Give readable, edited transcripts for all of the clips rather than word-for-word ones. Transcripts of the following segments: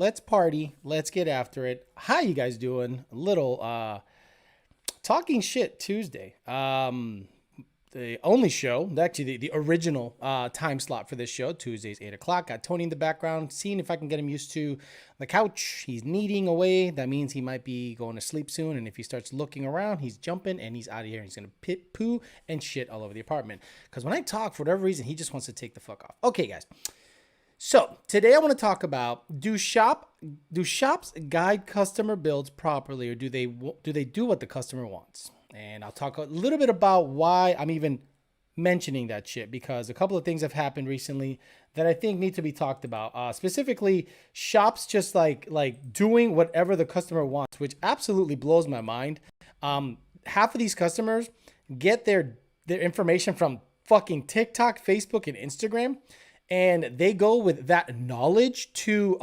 Let's party. Let's get after it. How you guys doing? A little talking shit Tuesday. The only show, actually the original time slot for this show, Tuesdays 8 o'clock. Got Tony in the background, seeing if I can get him used to the couch. He's kneading away. That means he might be going to sleep soon. And if he starts looking around, he's jumping and he's out of here. He's gonna pit, poo, and shit all over the apartment. Because when I talk, for whatever reason, he just wants to take the fuck off. Okay, guys. So today I want to talk about do shops guide customer builds properly, or do they do what the customer wants? And I'll talk a little bit about why I'm even mentioning that shit, because a couple of things have happened recently that I think need to be talked about. Specifically, shops just like doing whatever the customer wants, which absolutely blows my mind. Half of these customers get their information from fucking TikTok, Facebook, and Instagram. And they go with that knowledge to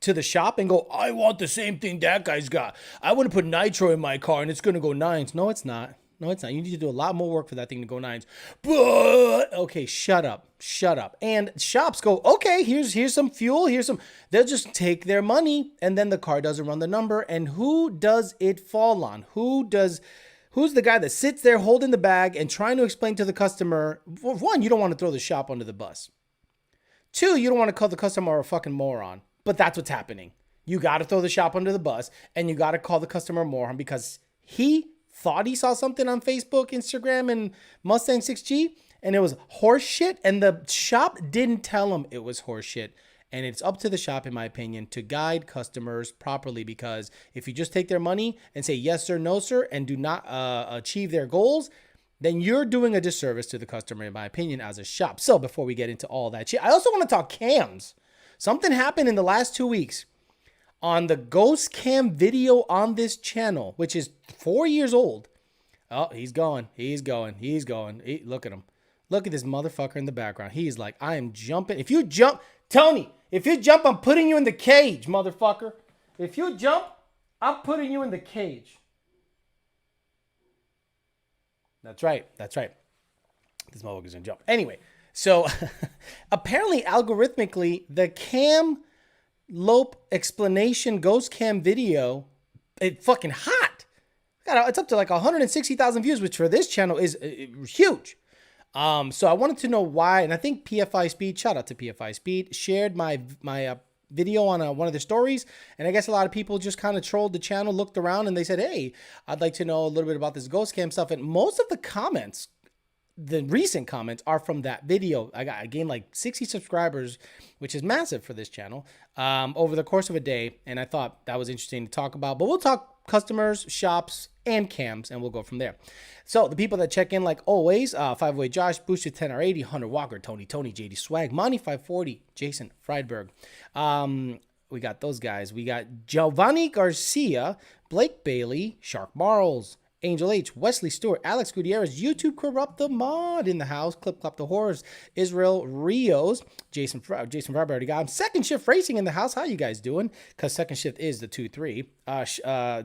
the shop and go, I want the same thing that guy's got. I want to put nitro in my car and it's going to go nines. No, it's not. No, it's not. You need to do a lot more work for that thing to go nines. But okay, shut up. And shops go, okay, here's some fuel. They'll just take their money and then the car doesn't run the number. And who does it fall on? Who's the guy that sits there holding the bag and trying to explain to the customer? One, you don't want to throw the shop under the bus. Two, you don't want to call the customer a fucking moron. But that's what's happening. You got to throw the shop under the bus and you got to call the customer a moron because he thought he saw something on Facebook, Instagram, and Mustang 6G and it was horse shit. And the shop didn't tell him it was horse shit. And it's up to the shop, in my opinion, to guide customers properly, because if you just take their money and say yes sir, no sir, and do not achieve their goals, then you're doing a disservice to the customer, in my opinion, as a shop. So before we get into all that shit, I also want to talk cams. Something happened in the last 2 weeks on the ghost cam video on this channel, which is 4 years old. Oh, he's going. Look at him. Look at this motherfucker in the background. He's like, I am jumping. If you jump, Tony, if you jump, I'm putting you in the cage, motherfucker. If you jump, I'm putting you in the cage. That's right. This motherfucker's gonna jump. Anyway, so apparently algorithmically, the cam lope explanation ghost cam video, it's fucking hot. It's up to like 160,000 views, which for this channel is huge. So I wanted to know why, and I think PFI Speed, shout out to PFI Speed, shared my video on one of the stories, and I guess a lot of people just kind of trolled the channel, looked around, and they said, hey, I'd like to know a little bit about this ghost cam stuff, and most of the comments, the recent comments, are from that video. I gained like 60 subscribers, which is massive for this channel, over the course of a day, and I thought that was interesting to talk about, but we'll talk customers, shops, and cams, and we'll go from there. So the people that check in, like always, 508 Josh, Boosted 10R80, Hunter Walker, Tony, JD Swag, Monty 540, Jason Friedberg. We got those guys. We got Giovanni Garcia, Blake Bailey, Shark Marls, Angel H, Wesley Stewart, Alex Gutierrez, YouTube Corrupt the Mod in the house, Clip Clop the Horrors, Israel Rios, Jason Friedberg already got him. Second Shift Racing in the house. How you guys doing? Because second shift is the 2-3.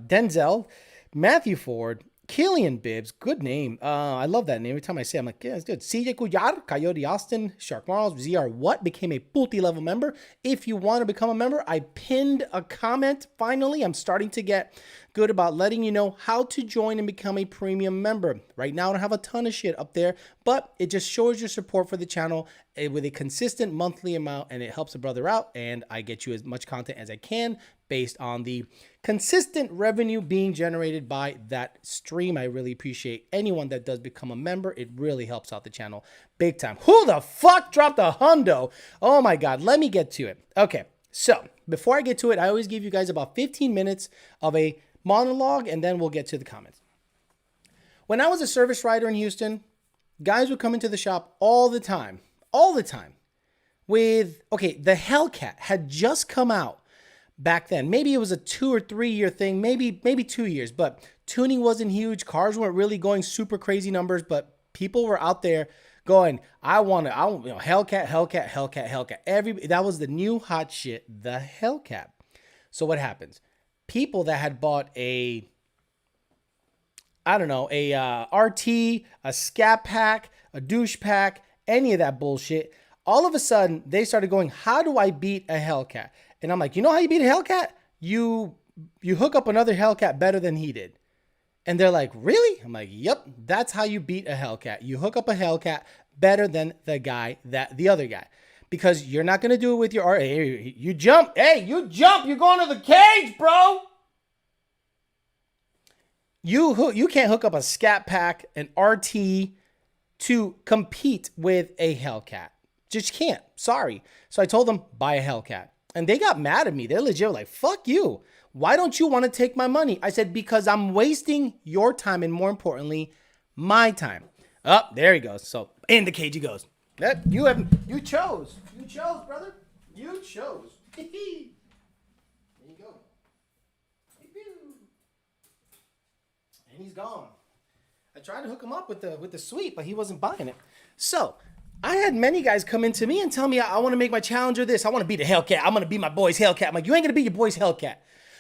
Denzel, Matthew Ford, Killian Bibbs, good name. I love that name. Every time I say it, I'm like, yeah, it's good. CJ Cuyar, Coyote Austin, Shark Marls, ZR What became a multi-level member. If you want to become a member, I pinned a comment. Finally, I'm starting to get good about letting you know how to join and become a premium member. Right now, I don't have a ton of shit up there, but it just shows your support for the channel with a consistent monthly amount, and it helps a brother out, and I get you as much content as I can based on the consistent revenue being generated by that stream. I really appreciate anyone that does become a member. It really helps out the channel big time. Who the fuck dropped a hundo? Oh my God, let me get to it. Okay, so before I get to it, I always give you guys about 15 minutes of a monologue, and then we'll get to the comments. When I was a service rider in Houston, guys would come into the shop all the time with, okay, the Hellcat had just come out back then. Maybe it was a 2 or 3 year thing, maybe 2 years, but tuning wasn't huge. Cars weren't really going super crazy numbers, but people were out there going, I want Hellcat. That was the new hot shit, the Hellcat. So what happens? People that had bought a RT, a Scat Pack, a Douche Pack, any of that bullshit, all of a sudden they started going, how do I beat a Hellcat? And I'm like, you know how you beat a Hellcat? You hook up another Hellcat better than he did. And they're like, really? I'm like, yep, that's how you beat a Hellcat. You hook up a Hellcat better than the other guy. Because you're not going to do it with your, hey, you jump. Hey, you jump. You're going to the cage, bro. You can't hook up a Scat Pack, an RT to compete with a Hellcat. Just can't. Sorry. So I told them, buy a Hellcat. And they got mad at me. They're legit like, fuck you. Why don't you want to take my money? I said, because I'm wasting your time and more importantly, my time. Oh, there he goes. So in the cage he goes. You chose. You chose, brother. You chose. There you go. And he's gone. I tried to hook him up with the sweep, but he wasn't buying it. So I had many guys come into me and tell me, I want to make my Challenger this. I want to beat a Hellcat. I'm going to beat my boy's Hellcat. I'm like, you ain't going to beat your boy's Hellcat.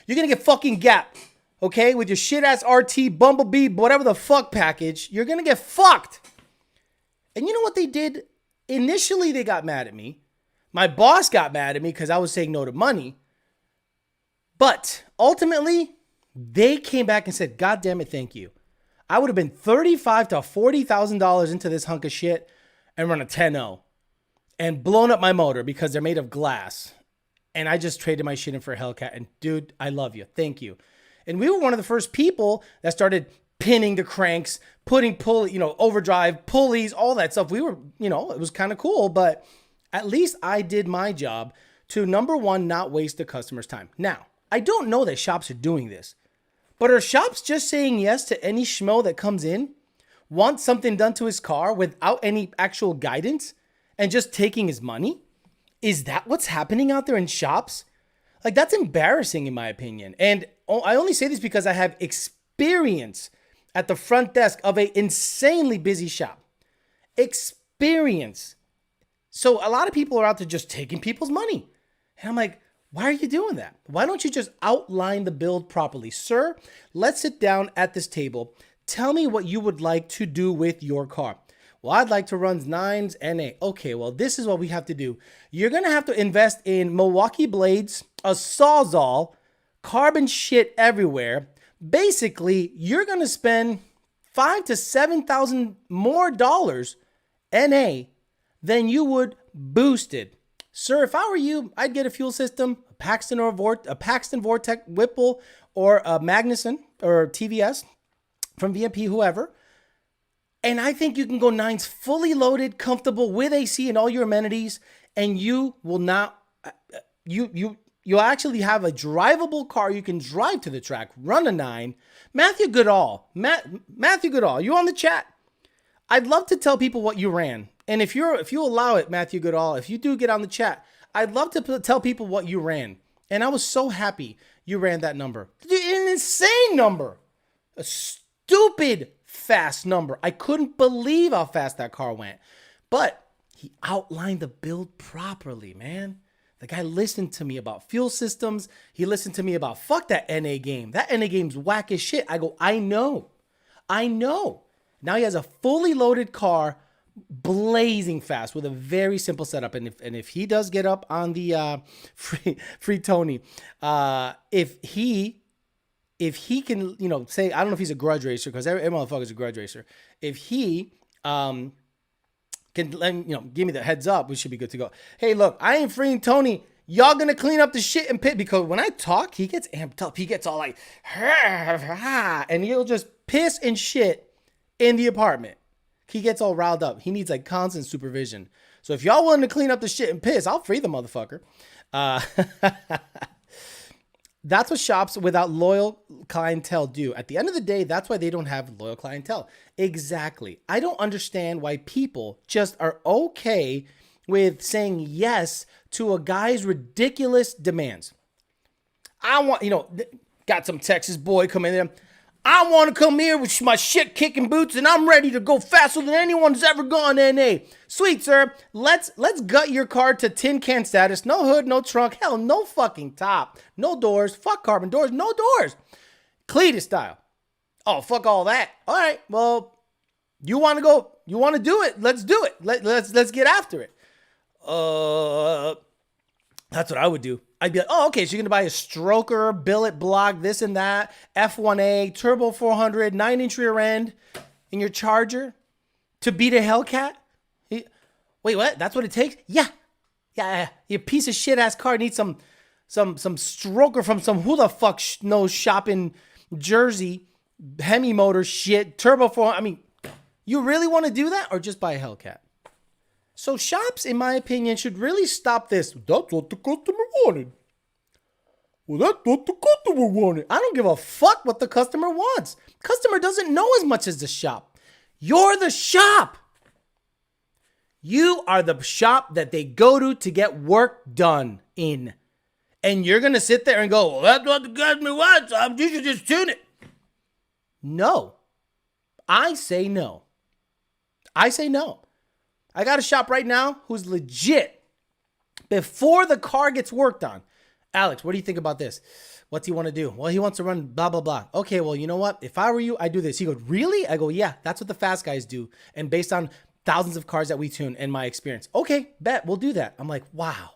You're going to get fucking gapped, okay? With your shit-ass RT, Bumblebee, whatever the fuck package. You're going to get fucked. And you know what they did? Initially, they got mad at me. My boss got mad at me because I was saying no to money. But ultimately, they came back and said, God damn it, thank you. I would have been $35,000 to $40,000 into this hunk of shit and run a 10.0 and blown up my motor because they're made of glass. And I just traded my shit in for a Hellcat. And dude, I love you. Thank you. And we were one of the first people that started pinning the cranks, putting overdrive, pulleys, all that stuff. We were, it was kind of cool, but at least I did my job to, number one, not waste the customer's time. Now, I don't know that shops are doing this, but are shops just saying yes to any schmo that comes in, wants something done to his car without any actual guidance and just taking his money? Is that what's happening out there in shops? Like, that's embarrassing in my opinion. And I only say this because I have experience at the front desk of an insanely busy shop. Experience. So a lot of people are out there just taking people's money. And I'm like, why are you doing that? Why don't you just outline the build properly? Sir, let's sit down at this table. Tell me what you would like to do with your car. Well, I'd like to run 9s NA. Okay, well, this is what we have to do. You're going to have to invest in Milwaukee blades, a Sawzall, carbon shit everywhere. Basically, you're going to spend $5,000 to $7,000 more dollars NA than you would boosted. Sir, if I were you, I'd get a fuel system, a Paxton Vortec Whipple, or a Magnuson or TVS from VMP, whoever. And I think you can go 9s fully loaded, comfortable with AC and all your amenities, and you will not, you'll actually have a drivable car you can drive to the track, run a 9. Matthew Goodall, Matthew Goodall, you on the chat? I'd love to tell people what you ran. And if you allow it, Matthew Goodall, if you do get on the chat, I'd love to tell people what you ran. And I was so happy you ran that number. An insane number. A stupid fast number. I couldn't believe how fast that car went. But he outlined the build properly, man. The guy listened to me about fuel systems. He listened to me about, fuck that NA game. That NA game's whack as shit. I go, I know. Now he has a fully loaded car, blazing fast with a very simple setup. And if he does get up on the free Tony, if he can, say, I don't know if he's a grudge racer, because every motherfucker's a grudge racer. If he can, give me the heads up, we should be good to go. Hey, look, I ain't freeing Tony. Y'all gonna clean up the shit and pit, because when I talk, he gets amped up. He gets all like, and he'll just piss and shit in the apartment. He gets all riled up. He needs like constant supervision. So if y'all willing to clean up the shit and piss, I'll free the motherfucker. That's what shops without loyal clientele do. At the end of the day, that's why they don't have loyal clientele. Exactly. I don't understand why people just are okay with saying yes to a guy's ridiculous demands. I want, got some Texas boy coming in. I want to come here with my shit kicking boots and I'm ready to go faster than anyone's ever gone NA. Sweet, sir. Let's gut your car to tin can status. No hood, no trunk. Hell, no fucking top. No doors. Fuck carbon doors. No doors. Cletus style. Oh, fuck all that. All right. Well, you want to go? You want to do it? Let's do it. Let's get after it. That's what I would do. I'd be like, oh, okay, so you're going to buy a stroker, billet block, this and that, F1A, turbo 400, 9-inch rear end in your Charger to beat a Hellcat? Wait, what? That's what it takes? Yeah. Your piece of shit ass car needs some stroker from some who the fuck knows shop in Jersey, Hemi motor shit, turbo 400. I mean, you really want to do that or just buy a Hellcat? So shops, in my opinion, should really stop this. That's what the customer wanted. Well, that's what the customer wanted. I don't give a fuck what the customer wants. Customer doesn't know as much as the shop. You're the shop. You are the shop that they go to get work done in. And you're going to sit there and go, well, that's what the customer wants. You should just tune it. No. I say no. I got a shop right now who's legit. Before the car gets worked on. Alex, what do you think about this? What's he want to do? Well, he wants to run blah, blah, blah. Okay, well, you know what? If I were you, I'd do this. He goes, really? I go, yeah, that's what the fast guys do. And based on thousands of cars that we tune and my experience. Okay, bet, we'll do that. I'm like, wow.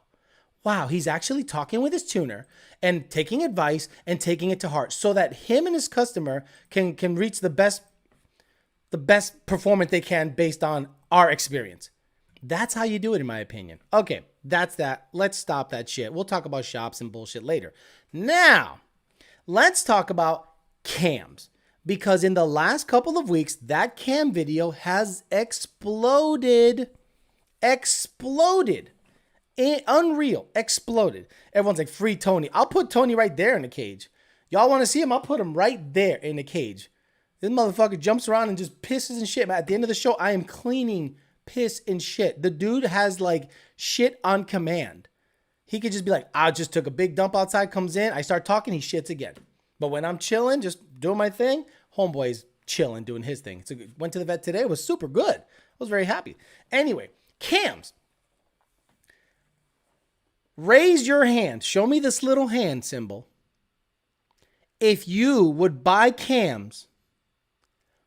He's actually talking with his tuner and taking advice and taking it to heart so that him and his customer can reach the best performance they can based on our experience. That's how you do it, in my opinion. Okay, that's that. Let's stop that shit. We'll talk about shops and bullshit later. Now, let's talk about cams. Because in the last couple of weeks, that cam video has exploded. Unreal. Exploded. Everyone's like, free Tony. I'll put Tony right there in the cage. Y'all want to see him? I'll put him right there in the cage. This motherfucker jumps around and just pisses and shit. At the end of the show, I am cleaning piss and shit. The dude has like shit on command. He could just be like, I just took a big dump outside, comes in, I start talking, he shits again. But when I'm chilling, just doing my thing, homeboy's chilling, doing his thing. So went to the vet today, it was super good. I was very happy. Anyway, cams. Raise your hand. Show me this little hand symbol. If you would buy cams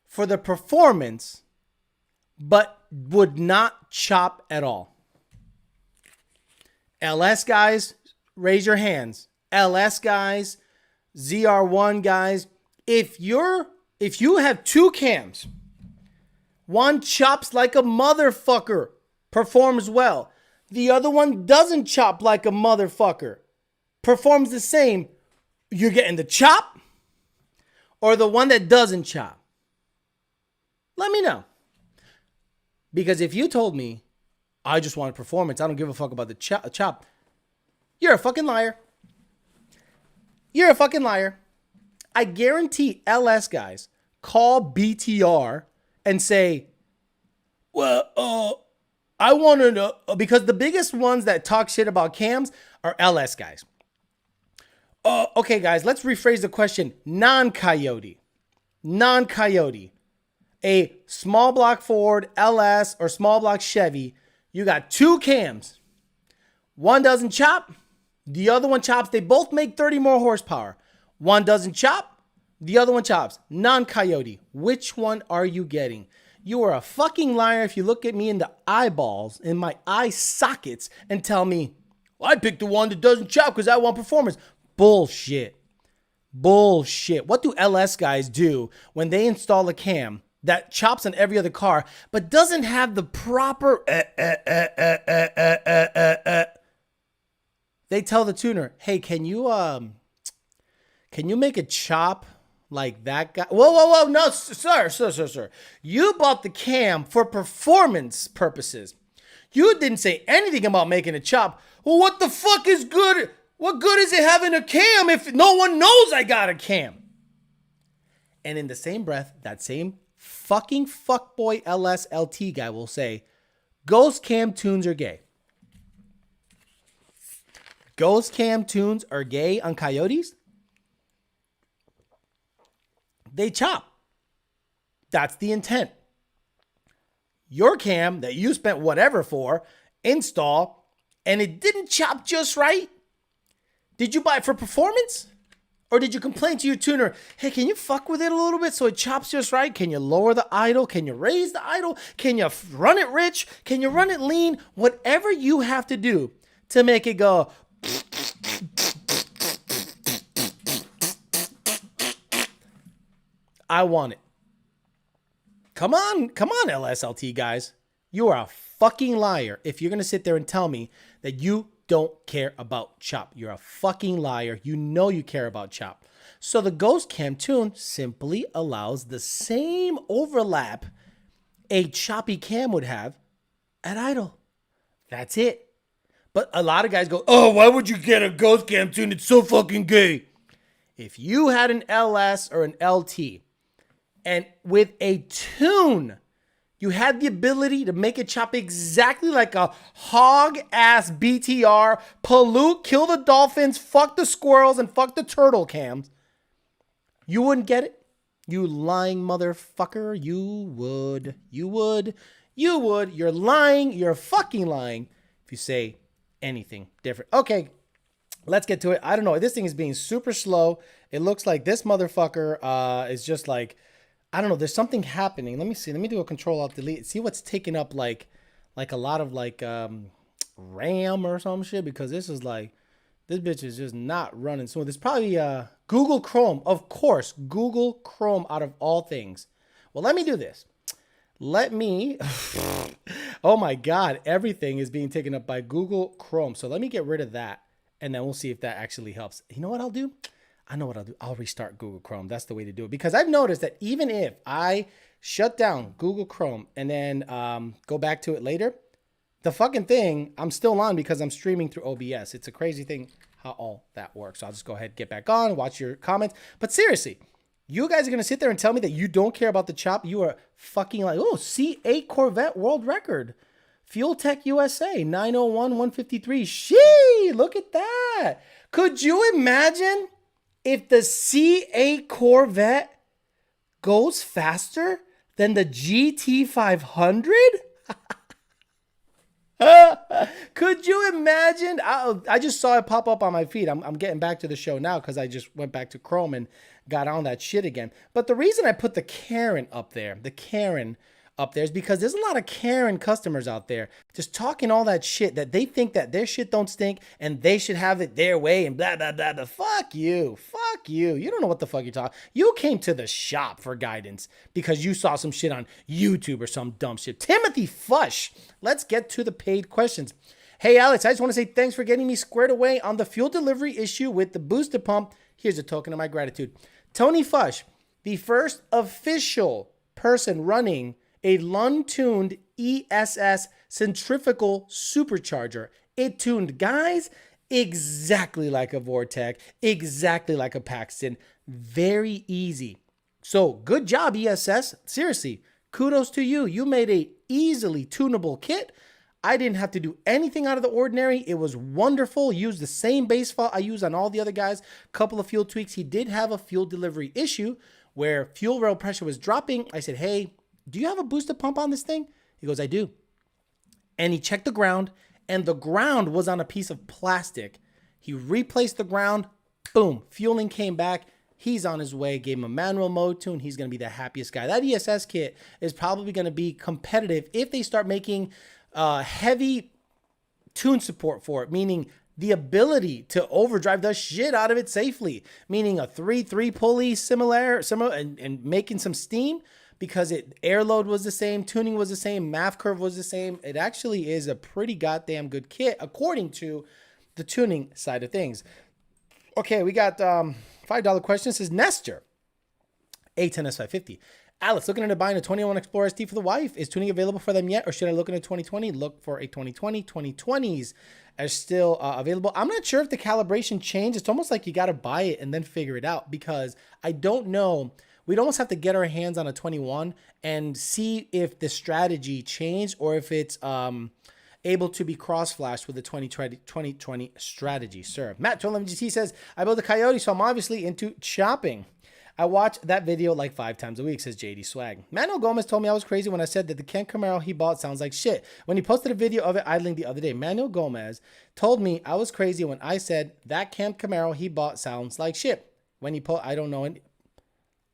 for the performance, but would not chop at all. LS guys, raise your hands. LS guys, ZR1 guys. If you have two cams, one chops like a motherfucker, performs well. The other one doesn't chop like a motherfucker, performs the same. You're getting the chop or the one that doesn't chop? Let me know. Because if you told me, I just want performance, I don't give a fuck about the chop, you're a fucking liar. You're a fucking liar. I guarantee LS guys call BTR and say, well, I want to know, because the biggest ones that talk shit about cams are LS guys. Okay, guys, let's rephrase the question. Non-Coyote. A small block Ford, LS, or small block Chevy. You got two cams. One doesn't chop. The other one chops. They both make 30 more horsepower. One doesn't chop. The other one chops. Non-Coyote. Which one are you getting? You are a fucking liar if you look at me in the eyeballs, in my eye sockets, and tell me, well, I picked the one that doesn't chop because I want performance. Bullshit. What do LS guys do when they install a cam that chops on every other car, but doesn't have the proper They tell the tuner, hey, can you make a chop like that guy? Whoa, no, sir. You bought the cam for performance purposes. You didn't say anything about making a chop. Well, what the fuck is good? What good is it having a cam if no one knows I got a cam? And in the same breath, that same fucking fuckboy LSLT guy will say, ghost cam tunes are gay. Ghost cam tunes are gay on Coyotes? They chop. That's the intent. Your cam that you spent whatever for, install, and it didn't chop just right. Did you buy it for performance? Or did you complain to your tuner, hey, can you fuck with it a little bit so it chops just right? Can you lower the idle? Can you raise the idle? Can you run it rich? Can you run it lean? Whatever you have to do to make it go I want it. Come on, LSLT guys. You are a fucking liar if you're going to sit there and tell me that you don't care about Chop. You're a fucking liar. You know you care about Chop. So the Ghost Cam tune simply allows the same overlap a choppy cam would have at idle. That's it. But a lot of guys go, oh, why would you get a Ghost Cam tune? It's so fucking gay. If you had an LS or an LT and with a tune, you had the ability to make it chop exactly like a hog-ass BTR, pollute, kill the dolphins, fuck the squirrels, and fuck the turtle cams, you wouldn't get it? You lying motherfucker. You would. You're lying. You're fucking lying if you say anything different. Okay, let's get to it. I don't know. This thing is being super slow. It looks like this motherfucker is just like, I don't know. There's something happening. Let me see. Let me do a Control-Alt-Delete. See what's taking up like a lot of like RAM or some shit, because this is like, this bitch is just not running smooth. It's probably Google Chrome. Of course, Google Chrome out of all things. Well, let me do this. Let me, oh my God, everything is being taken up by Google Chrome. So let me get rid of that, and then we'll see if that actually helps. You know what I'll do? I know what I'll do. I'll restart Google Chrome. That's the way to do it. Because I've noticed that even if I shut down Google Chrome and then go back to it later, the fucking thing, I'm still on because I'm streaming through OBS. It's a crazy thing how all that works. So I'll just go ahead, get back on, watch your comments. But seriously, you guys are going to sit there and tell me that you don't care about the chop? You are fucking like, oh, C8 Corvette world record. Fuel Tech USA, 901-153. Shee, look at that. Could you imagine if the C8 Corvette goes faster than the GT500? Could you imagine? I just saw it pop up on my feed. I'm getting back to the show now because I just went back to Chrome and got on that shit again. But the reason I put the Karen up there, is because there's a lot of Karen customers out there just talking all that shit that they think that their shit don't stink and they should have it their way and blah, blah, blah, blah. Fuck you. You don't know what the fuck you're talking. You came to the shop for guidance because you saw some shit on YouTube or some dumb shit. Timothy Fush. Let's get to the paid questions. Hey, Alex, I just want to say thanks for getting me squared away on the fuel delivery issue with the booster pump. Here's a token of my gratitude. Tony Fush, the first official person running a Lund-tuned ESS centrifugal supercharger. It tuned, guys, exactly like a Vortec, exactly like a Paxton. Very easy. So good job, ESS. Seriously, kudos to you. You made a easily tunable kit. I didn't have to do anything out of the ordinary. It was wonderful. Used the same base fault I use on all the other guys. Couple of fuel tweaks. He did have a fuel delivery issue where fuel rail pressure was dropping. I said, hey, do you have a booster pump on this thing? He goes, I do. And he checked the ground, and the ground was on a piece of plastic. He replaced the ground. Boom. Fueling came back. He's on his way. Gave him a manual mode tune. He's going to be the happiest guy. That ESS kit is probably going to be competitive if they start making heavy tune support for it, meaning the ability to overdrive the shit out of it safely, meaning a 3-3 pulley similar and making some steam. Because air load was the same, tuning was the same, math curve was the same. It actually is a pretty goddamn good kit according to the tuning side of things. Okay, we got $5 question. This is Nestor, A10S550. Alex, looking into buying a 21 Explorer ST for the wife. Is tuning available for them yet, or should I look into 2020? Look for a 2020. 2020s are still available. I'm not sure if the calibration changed. It's almost like you got to buy it and then figure it out, because I don't know. We'd almost have to get our hands on a 21 and see if the strategy changed or if it's able to be cross-flashed with the 2020 strategy, sir. Matt 12MGT says, I built a Coyote, so I'm obviously into chopping. I watch that video like 5 times a week, says JD Swag. Manuel Gomez told me I was crazy when I said that the Kent Camaro he bought sounds like shit. When he posted a video of it idling the other day, Manuel Gomez told me I was crazy when I said that Kent Camaro he bought sounds like shit. When he I don't know.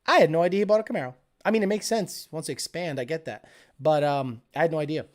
I had no idea he bought a Camaro. I mean, it makes sense. He wants to expand. I get that. But I had no idea.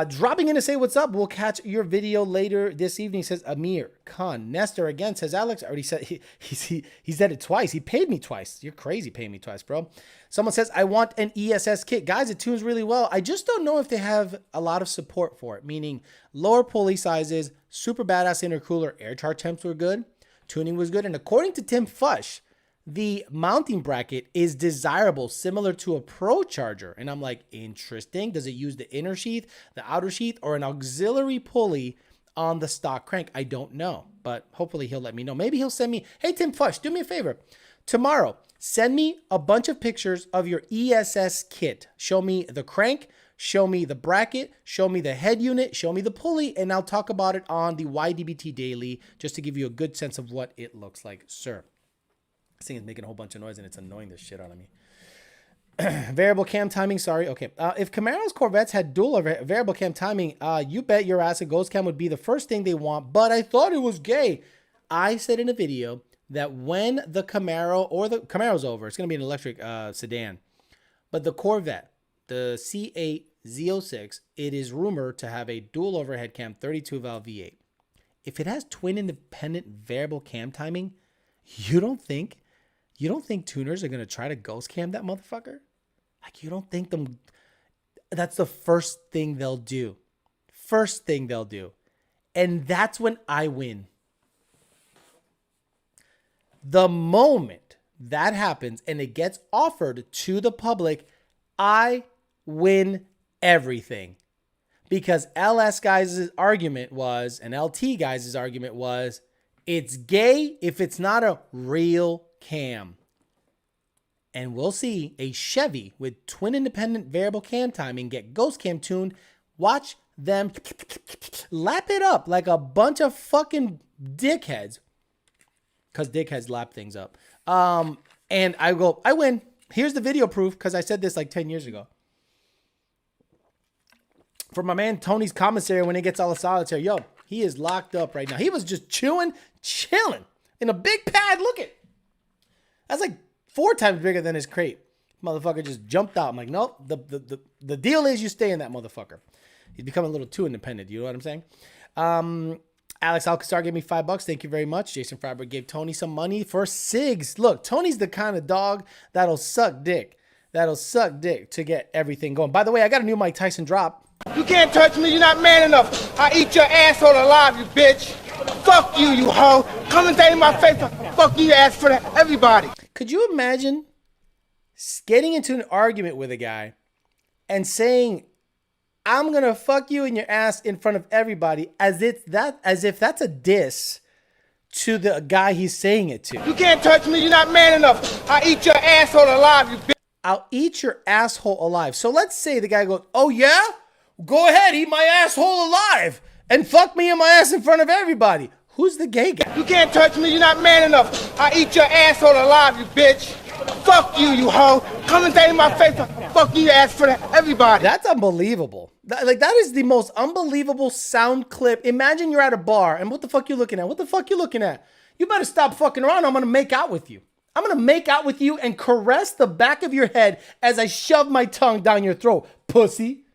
Dropping in to say what's up. We'll catch your video later this evening, says Amir Khan. Nestor again says, Alex, I already said, he said it twice. He paid me twice. You're crazy paying me twice, bro. Someone says, I want an ESS kit. Guys, it tunes really well. I just don't know if they have a lot of support for it, meaning lower pulley sizes, super badass intercooler, air charge temps were good, tuning was good. And according to Tim Fush, the mounting bracket is desirable, similar to a Pro Charger. And I'm like, interesting. Does it use the inner sheath, the outer sheath, or an auxiliary pulley on the stock crank? I don't know, but hopefully he'll let me know. Maybe he'll send me, hey, Tim Fush, do me a favor. Tomorrow, send me a bunch of pictures of your ESS kit. Show me the crank, show me the bracket, show me the head unit, show me the pulley, and I'll talk about it on the YDBT Daily just to give you a good sense of what it looks like, sir. This thing is making a whole bunch of noise and it's annoying the shit out of me. Variable cam timing, sorry. Okay. If Camaro's Corvettes had dual variable cam timing, you bet your ass a ghost cam would be the first thing they want, but I thought it was gay. I said in a video that when the Camaro, or the Camaro's over, it's going to be an electric sedan, but the Corvette, the C8 Z06, it is rumored to have a dual overhead cam 32 valve V8. If it has twin independent variable cam timing, you don't think tuners are going to try to ghost cam that motherfucker? Like, you don't think them, that's the first thing they'll do. First thing they'll do. And that's when I win. The moment that happens and it gets offered to the public, I win everything. Because LS guys' argument was, and LT guys' argument was, it's gay if it's not a real cam. And we'll see a Chevy with twin independent variable cam timing get ghost cam tuned. Watch them lap it up like a bunch of fucking dickheads. Because dickheads lap things up. And I go, I win. Here's the video proof, because I said this like 10 years ago. For my man Tony's commissary when he gets all the solitaire. Yo, he is locked up right now. He was just chilling in a big pad. Look at. That's like 4 times bigger than his crate. Motherfucker just jumped out. I'm like, nope. The deal is you stay in that motherfucker. He's becoming a little too independent. You know what I'm saying? Alex Alcazar gave me $5. Thank you very much. Jason Freiberg gave Tony some money for cigs. Look, Tony's the kind of dog that'll suck dick. That'll suck dick to get everything going. By the way, I got a new Mike Tyson drop. You can't touch me. You're not man enough. I eat your asshole alive, you bitch. Fuck you, you hoe. Come and say in my face. Fuck you, ass for that. Everybody. Could you imagine getting into an argument with a guy and saying, I'm going to fuck you in your ass in front of everybody as if that's a diss to the guy he's saying it to? You can't touch me. You're not man enough. I eat your asshole alive, you bitch. I'll eat your asshole alive. So let's say the guy goes, oh yeah? Go ahead, eat my asshole alive and fuck me in my ass in front of everybody. Who's the gay guy? You can't touch me. You're not man enough. I eat your asshole alive, you bitch. Fuck you, you hoe. Come and say in my face. Fuck you, ass for that. Everybody. That's unbelievable. That is the most unbelievable sound clip. Imagine you're at a bar and what the fuck you looking at? What the fuck you looking at? You better stop fucking around. I'm going to make out with you. I'm going to make out with you and caress the back of your head as I shove my tongue down your throat. Pussy.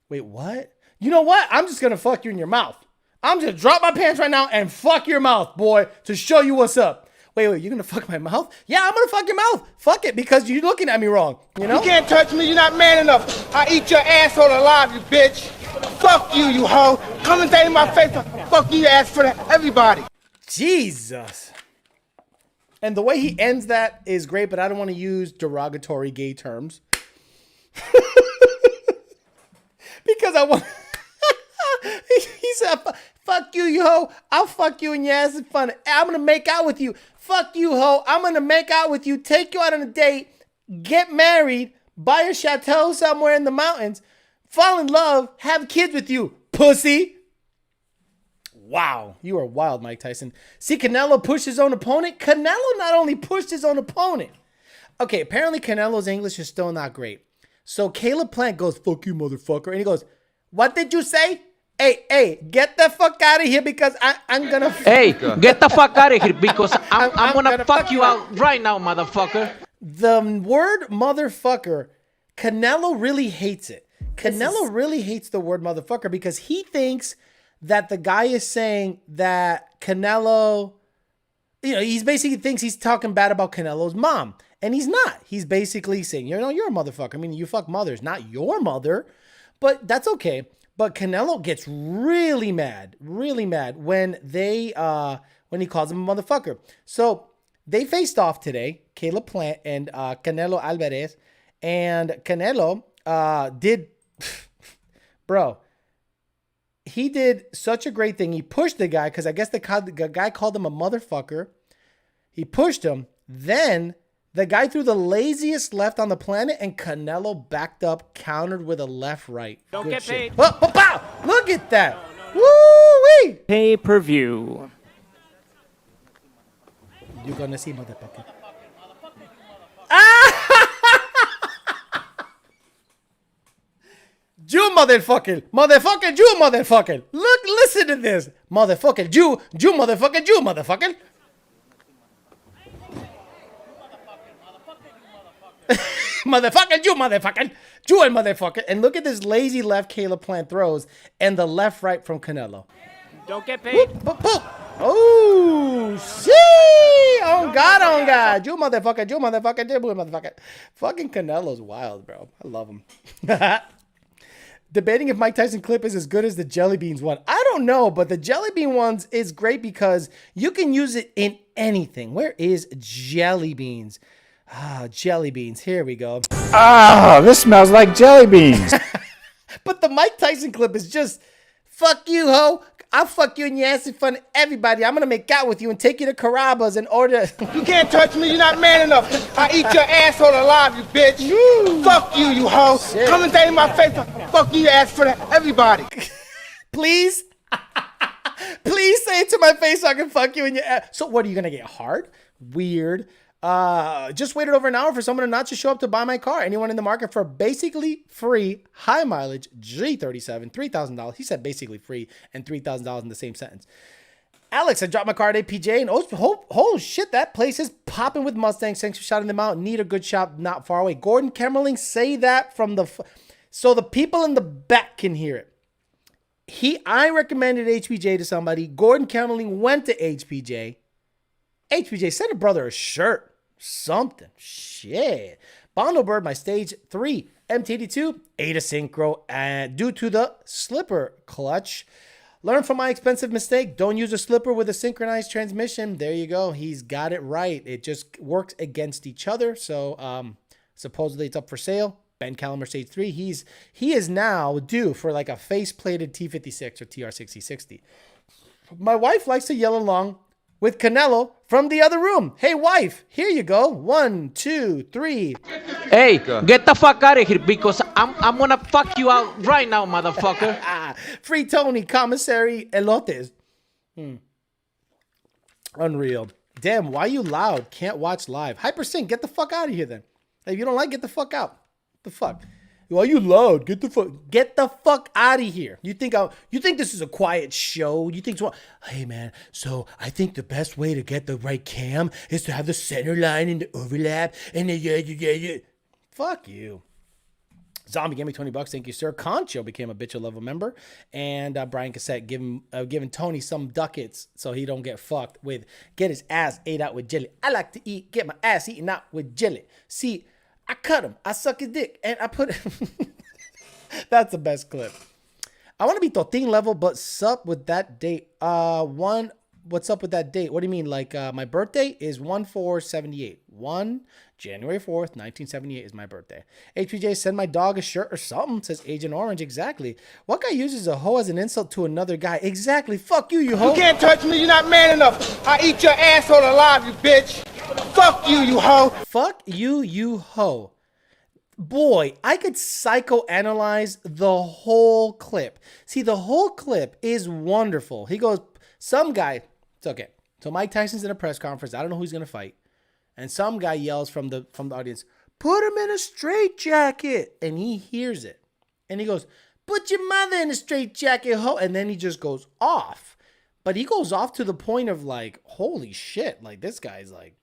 Wait, what? You know what? I'm just going to fuck you in your mouth. I'm just going to drop my pants right now and fuck your mouth, boy, to show you what's up. Wait, you're going to fuck my mouth? Yeah, I'm going to fuck your mouth. Fuck it, because you're looking at me wrong, you know? You can't touch me. You're not man enough. I eat your asshole alive, you bitch. Fuck you, you hoe. Come and say in my face. Fuck you, ass for that. Everybody. Jesus. And the way he ends that is great, but I don't want to use derogatory gay terms. Because I want... he said, fuck you, you hoe. I'll fuck you in your ass in front. I'm going to make out with you. Fuck you, hoe. I'm going to make out with you, take you out on a date, get married, buy a chateau somewhere in the mountains, fall in love, have kids with you, pussy. Wow, you are wild, Mike Tyson. See, Canelo pushed his own opponent. Canelo not only pushed his own opponent. Okay, apparently Canelo's English is still not great. So Caleb Plant goes, fuck you, motherfucker. And he goes, what did you say? Hey, get the fuck out of here because I'm going to... Hey, get the fuck out of here because I'm going to fuck you out right now, motherfucker. The word motherfucker, Canelo really hates it. Canelo really hates the word motherfucker because he thinks that the guy is saying that Canelo, he's basically thinks he's talking bad about Canelo's mom. And he's not. He's basically saying, you're a motherfucker. I mean, you fuck mothers, not your mother. But that's okay. But Canelo gets really mad when when he calls him a motherfucker. So they faced off today, Caleb Plant and Canelo Alvarez. And Canelo did, bro, he did such a great thing. He pushed the guy because I guess the guy called him a motherfucker. He pushed him. Then the guy threw the laziest left on the planet, and Canelo backed up, countered with a left-right. Don't get paid. Oh, pow! Look at that. Woo-wee! Pay-per-view. You're gonna see, motherfucker. Jew motherfucker. Motherfucker, Jew motherfucker. Look, listen to this. Motherfucker, Jew motherfucker, Jew motherfucker. Motherfucker, Jew motherfucker. Jew and motherfucker. And look at this lazy left Caleb Plant throws and the left right from Canelo. Don't get paid. Boop, boop. Oh, see. On God. Jew motherfucker, Jew motherfucker, Jew motherfucker. Fucking Canelo's wild, bro. I love him. Debating if Mike Tyson clip is as good as the Jelly Beans one. I don't know, but the Jelly Bean ones is great because you can use it in anything. Where is Jelly Beans? Jelly Beans. Here we go. This smells like jelly beans. But the Mike Tyson clip is just, fuck you, ho. I'll fuck you in your ass in front of everybody. I'm going to make out with you and take you to Carrabba's and order. You can't touch me. You're not man enough. I eat your asshole alive, you bitch. Fuck you, you hoe. Shit. Come and say in my face. Fuck you, ass for everybody. Please? Please say it to my face so I can fuck you in your ass. So what, are you going to get hard? Weird. Just waited over an hour for someone to not just show up to buy my car. Anyone in the market for basically free, high mileage G37, $3,000. He said basically free and $3,000 in the same sentence. Alex, I dropped my car at APJ and oh shit, that place is popping with Mustangs. Thanks for shouting them out. Need a good shop not far away. Gordon Kemmerling, say that from so the people in the back can hear it. I recommended HPJ to somebody. Gordon Kemmerling went to HPJ. HPJ sent a brother a shirt. Something. Shit. Bondo Bird, my stage 3 MT82, 8 synchro, and due to the slipper clutch. Learn from my expensive mistake. Don't use a slipper with a synchronized transmission. There you go. He's got it right. It just works against each other. So supposedly it's up for sale. Ben Calamer stage 3. He is now due for like a face-plated T56 or TR6060. My wife likes to yell along with Canelo from the other room. Hey, wife, here you go. 1, 2, 3. Hey, get the fuck out of here because I'm gonna fuck you out right now, motherfucker. Free Tony, commissary, elotes. Unreal. Damn, why you loud? Can't watch live. Hypersync, get the fuck out of here then. If you don't like, get the fuck out. The fuck? Why you loud? Get the fuck out of here. You think this is a quiet show? You think hey man, so I think the best way to get the right cam is to have the center line and the overlap and the yeah. Fuck you. Zombie gave me $20. Thank you, sir. Concho became a bitch level member, and Brian Cassette giving Tony some ducats so he don't get fucked with get his ass ate out with jelly. I like to get my ass eaten out with jelly. See, I cut him. I suck his dick, and I put it. That's the best clip. I want to be Totin level, but sup with that date. What's up with that date? What do you mean? Like my birthday is 1/4/78. January 4th, 1978 is my birthday. HPJ, send my dog a shirt or something, says Agent Orange. Exactly. What guy uses a hoe as an insult to another guy? Exactly. Fuck you, you hoe. You can't touch me. You're not man enough. I eat your asshole alive, you bitch. Fuck you, you hoe. Fuck you, you hoe. Boy, I could psychoanalyze the whole clip. See, the whole clip is wonderful. He goes, some guy, it's okay. So Mike Tyson's in a press conference. I don't know who he's going to fight. And some guy yells from the audience, put him in a straitjacket. And he hears it. And he goes, put your mother in a straitjacket, ho. And then he just goes off. But he goes off to the point of like, holy shit. Like this guy's like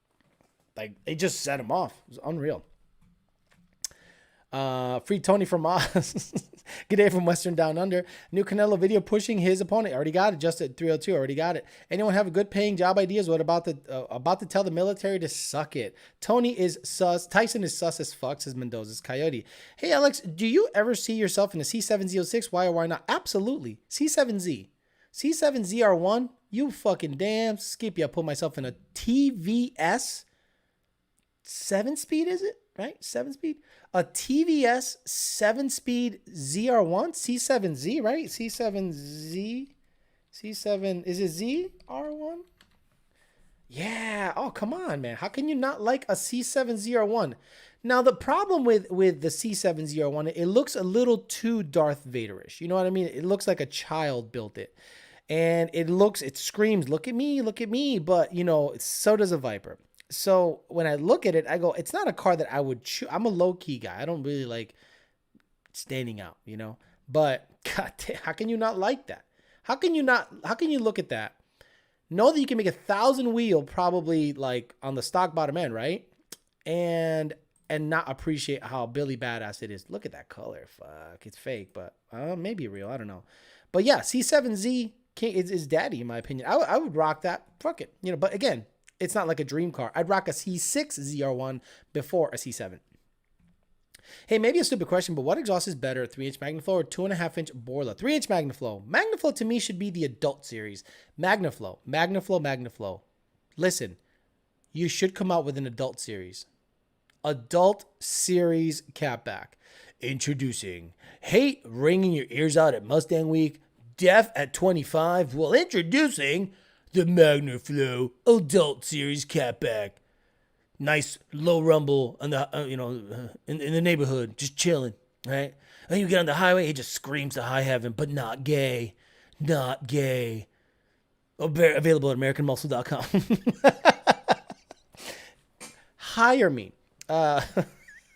they just set him off. It was unreal. Free Tony from Oz. Good day from Western Down Under. New Canelo video pushing his opponent. Already got it. Just at 302. Already got it. Anyone have a good paying job ideas? What about to tell the military to suck it? Tony is sus. Tyson is sus as fuck, says Mendoza's Coyote. Hey, Alex, do you ever see yourself in a C7Z06? Why or why not? Absolutely. C7Z. C7ZR1? You fucking damn skippy. I put myself in a TVS 7-speed, is it? Right? 7-speed? A TVS 7-speed ZR1? C7Z, right? C7Z? C7, is it ZR1? Yeah. Oh, come on, man. How can you not like a C7 ZR1? Now, the problem with the C7 ZR1, it looks a little too Darth Vader-ish. You know what I mean? It looks like a child built it. And it screams, look at me. But, you know, so does a Viper. So when I look at it, I go, it's not a car that I would choose. I'm a low-key guy. I don't really like standing out, you know? But, God damn, how can you not like that? How can you look at that? Know that you can make 1,000 wheel probably like on the stock bottom end, right? And not appreciate how Billy badass it is. Look at that color. Fuck, it's fake, but maybe real. I don't know. But yeah, C7Z is daddy in my opinion. I would rock that. Fuck it, you know. But again, it's not like a dream car. I'd rock a C6 ZR1 before a C7. Hey, maybe a stupid question, but what exhaust is better, 3-inch MagnaFlow or 2.5-inch Borla? 3-inch MagnaFlow. MagnaFlow to me should be the adult series. MagnaFlow. Listen, you should come out with an adult series. Adult series catback. Introducing hate ringing your ears out at Mustang Week, deaf at 25. Well, introducing the MagnaFlow adult series catback. Nice low rumble on the in the neighborhood, just chilling, right? And you get on the highway, it just screams to high heaven, but not gay, not gay. Available at AmericanMuscle.com. Hire me.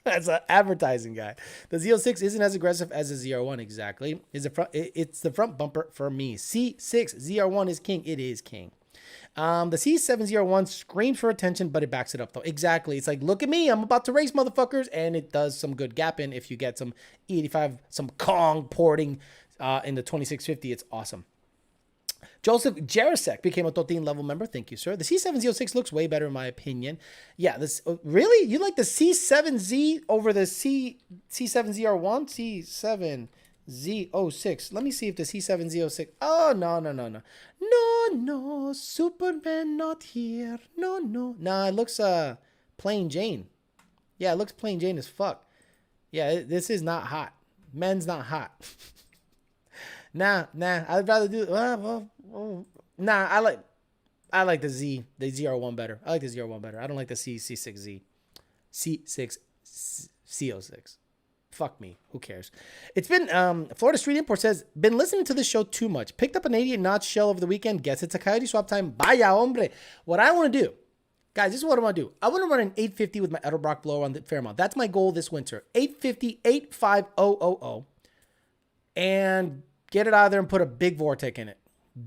As an advertising guy. The Z06 isn't as aggressive as the ZR1 exactly. It's the front bumper for me. C6 ZR1 is king. It is king. The C701 screams for attention, but it backs it up though. Exactly. It's like, look at me, I'm about to race, motherfuckers. And it does some good gapping if you get some E85, some Kong porting in the 2650. It's awesome. Joseph Jarasek became a Totin level member. Thank you, sir. The C706 looks way better in my opinion. Yeah, this really? You like the C7Z over the C7ZR1? C7Z06. Let me see if the C7Z06. Oh, no. Superman not here. No. Nah, it looks plain Jane. Yeah, it looks plain Jane as fuck. Yeah, this is not hot. Men's not hot. Nah. I'd rather do. Nah. I like the ZR1 better. I like the ZR1 better. I don't like the C6Z. C6 C06. Fuck me. Who cares? It's been Florida Street Import says, been listening to this show too much. Picked up an 88-notch shell over the weekend. Guess it's a Coyote swap time. Vaya hombre. What I want to do, guys, this is what I want to do. I want to run an 850 with my Autobot blower on the Fairmont. That's my goal this winter. 850 85000. And get it out of there and put a big Vortec in it.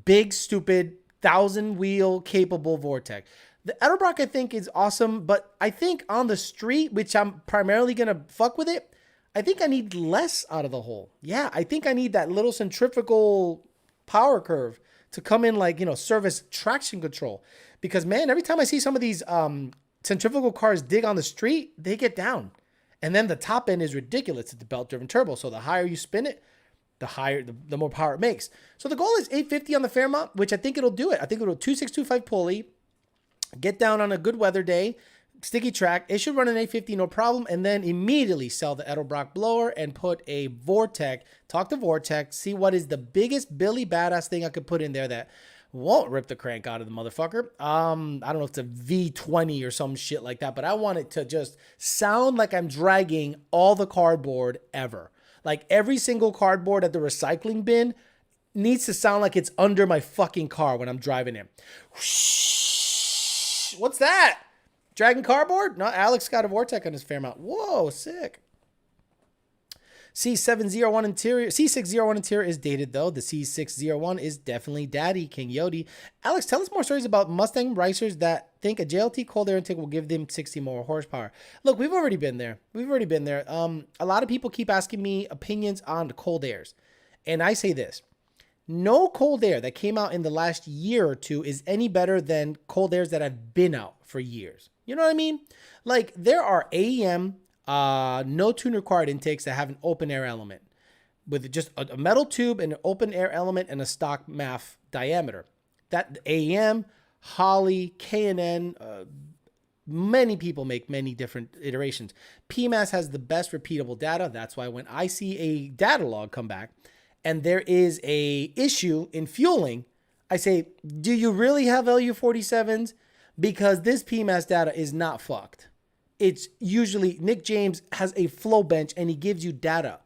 Big, stupid, 1,000-wheel capable Vortec. The Autobot, I think, is awesome, but I think on the street, which I'm primarily going to fuck with it, I think I need less out of the hole. Yeah, I think I need that little centrifugal power curve to come in like, service traction control. Because, man, every time I see some of these centrifugal cars dig on the street, they get down. And then the top end is ridiculous. It's the belt-driven turbo. So the higher you spin it, the more power it makes. So the goal is 850 on the Fairmont, which I think it'll do it. I think it'll 2625 pulley, get down on a good weather day, sticky track. It should run an 850, no problem. And then immediately sell the Edelbrock blower and put a Vortec. Talk to Vortec. See what is the biggest Billy badass thing I could put in there that won't rip the crank out of the motherfucker. I don't know if it's a V20 or some shit like that, but I want it to just sound like I'm dragging all the cardboard ever. Like every single cardboard at the recycling bin needs to sound like it's under my fucking car when I'm driving it. What's that? Dragon cardboard? No, Alex got a Vortec on his Fairmont. Whoa, sick. C601 interior is dated though. The C601 is definitely daddy. Coyote. Alex, tell us more stories about Mustang racers that think a JLT cold air intake will give them 60 more horsepower. Look, we've already been there. A lot of people keep asking me opinions on the cold airs. And I say this. No cold air that came out in the last year or two is any better than cold airs that have been out for years. You know what I mean? Like there are AEM no tune required intakes that have an open air element with just a metal tube and an open air element and a stock MAF diameter. That AEM, Holley, K&N, many people make many different iterations. PMAS has the best repeatable data. That's why when I see a data log come back and there is a issue in fueling, I say, do you really have LU47s? Because this PMAS data is not fucked. It's usually Nick James has a flow bench and he gives you data.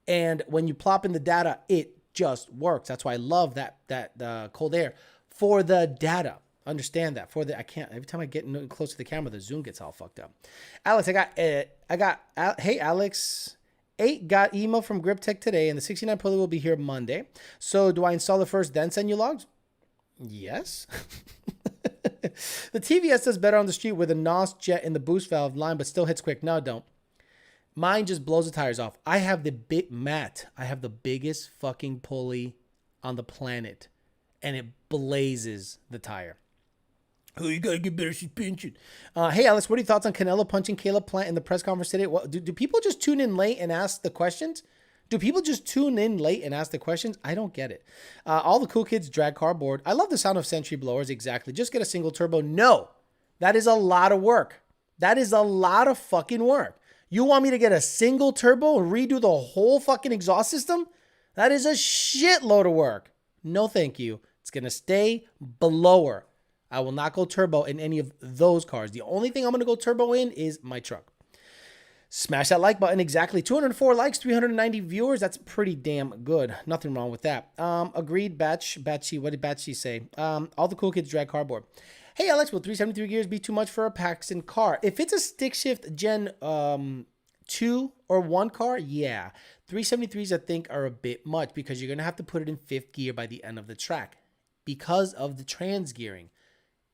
And when you plop in the data, it just works. That's why I love that cold air for the data. Understand that I can't, every time I get close to the camera, the zoom gets all fucked up. Alex, hey, Alex, 8 got email from Grip Tech today and the 69 pulley will be here Monday. So do I install it first, then send you logs? Yes. The TVS does better on the street with a NOS jet in the boost valve line, but still hits quick. No, don't. Mine just blows the tires off. I have the biggest fucking pulley on the planet, and it blazes the tire. Oh, you gotta get better suspension. Hey, Alex, what are your thoughts on Canelo punching Caleb Plant in the press conference today? What, do people just tune in late and ask the questions? I don't get it. All the cool kids drag cardboard. I love the sound of Sentry blowers. Exactly. Just get a single turbo. No, that is a lot of work. That is a lot of fucking work. You want me to get a single turbo and redo the whole fucking exhaust system? That is a shitload of work. No, thank you. It's going to stay blower. I will not go turbo in any of those cars. The only thing I'm going to go turbo in is my truck. Smash that like button. Exactly. 204 likes, 390 viewers. That's pretty damn good. Nothing wrong with that. Agreed, Batchy. What did Batchy say? All the cool kids drag cardboard. Hey, Alex, will 373 gears be too much for a Paxton car? If it's a stick shift Gen 2 or 1 car, yeah. 373s, I think, are a bit much because you're going to have to put it in 5th gear by the end of the track because of the trans gearing.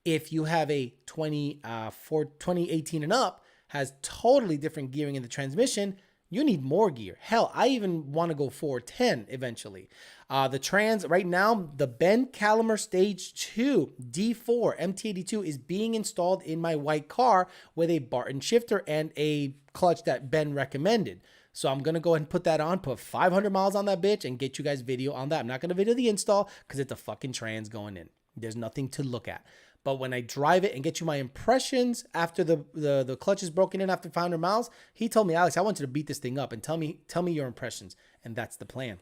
If you have a 2018 and up, has totally different gearing in the transmission, you need more gear. Hell, I even want to go 410 eventually. The trans, right now, the Ben Calamer Stage 2 D4 MT82 is being installed in my white car with a Barton shifter and a clutch that Ben recommended. So I'm going to go ahead and put that on, put 500 miles on that bitch and get you guys video on that. I'm not going to video the install because it's a fucking trans going in. There's nothing to look at. But when I drive it and get you my impressions after the clutch is broken in after 500 miles, he told me, Alex, I want you to beat this thing up and tell me your impressions. And that's the plan.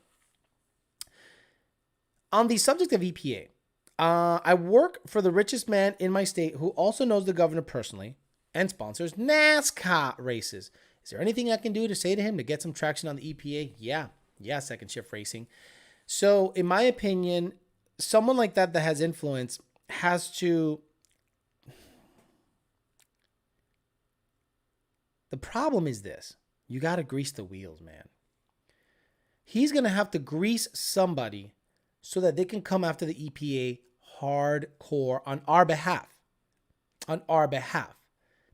On the subject of EPA, I work for the richest man in my state who also knows the governor personally and sponsors NASCAR races. Is there anything I can do to say to him to get some traction on the EPA? Yeah, second shift racing. So in my opinion, someone like that has influence has to. The problem is this. You got to grease the wheels, man. He's going to have to grease somebody so that they can come after the EPA hardcore on our behalf. On our behalf.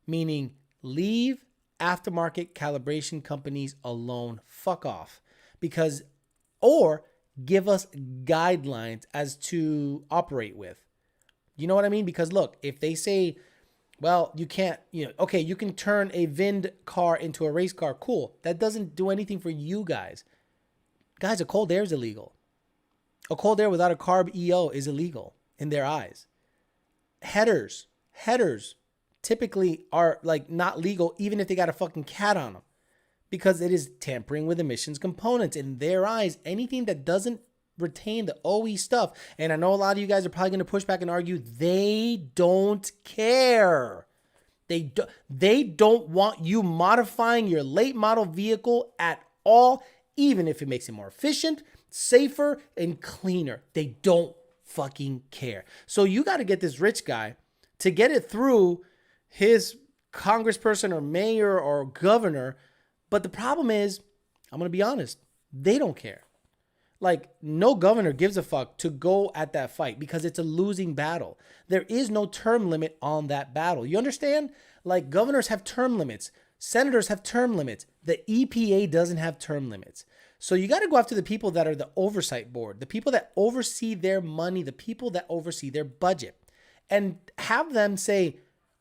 Meaning leave aftermarket calibration companies alone. Fuck off. Or give us guidelines as to operate with. You know what I mean? Because look, if they say, well, you can't, okay, you can turn a VIN car into a race car. Cool. That doesn't do anything for you guys. Guys, a cold air is illegal. A cold air without a carb EO is illegal in their eyes. Headers typically are like not legal even if they got a fucking cat on them because it is tampering with emissions components. In their eyes, anything that doesn't retain the OE stuff, and I know a lot of you guys are probably going to push back and argue, they don't care. They don't want you modifying your late model vehicle at all, even if it makes it more efficient, safer, and cleaner. They don't fucking care. So you got to get this rich guy to get it through his congressperson or mayor or governor. But the problem is, I'm going to be honest. They don't care. Like, no governor gives a fuck to go at that fight because it's a losing battle. There is no term limit on that battle. You understand? Like, governors have term limits. Senators have term limits. The EPA doesn't have term limits. So you got to go after the people that are the oversight board, the people that oversee their money, the people that oversee their budget, and have them say,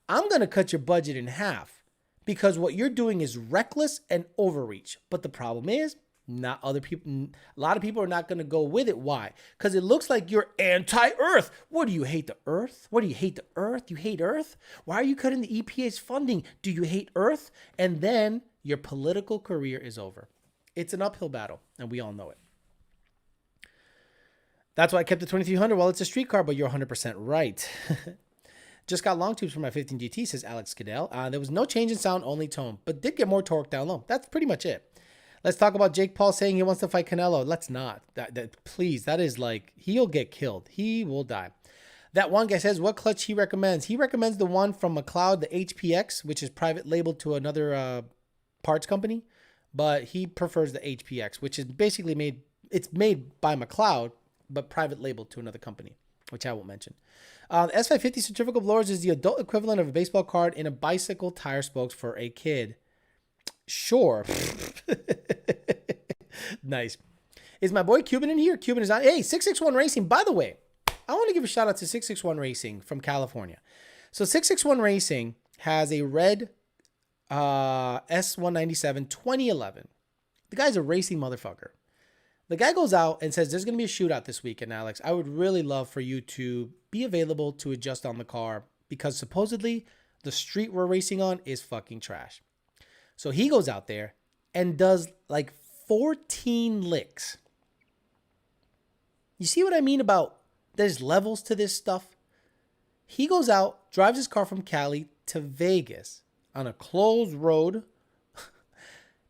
I'm going to cut your budget in half because what you're doing is reckless and overreach. But the problem is, not other people. A lot of people are not going to go with it. Why? Because it looks like you're anti-Earth. What do you hate the Earth? What do you hate the Earth? You hate Earth? Why are you cutting the EPA's funding? Do you hate Earth? And then your political career is over. It's an uphill battle, and we all know it. That's why I kept the 2300. Well, it's a street car, but you're 100% right. Just got long tubes for my 15 GT, says Alex Cadell. There was no change in sound, only tone, but did get more torque down low. That's pretty much it. Let's talk about Jake Paul saying he wants to fight Canelo. Let's not. Please, that is like, he'll get killed. He will die. That one guy says what clutch he recommends. He recommends the one from McLeod, the HPX, which is private labeled to another parts company. But he prefers the HPX, which is basically made by McLeod, but private labeled to another company, which I won't mention. The S550 centrifugal blowers is the adult equivalent of a baseball card in a bicycle tire spokes for a kid. Sure. Nice. Is my boy Cuban in here? Cuban is on. Hey, 661 Racing. By the way, I want to give a shout out to 661 Racing from California. So 661 Racing has a red S197 2011. The guy's a racing motherfucker. The guy goes out and says there's going to be a shootout this weekend, Alex. I would really love for you to be available to adjust on the car because supposedly the street we're racing on is fucking trash. So he goes out there and does like 14 licks. You see what I mean about there's levels to this stuff? He goes out, drives his car from Cali to Vegas on a closed road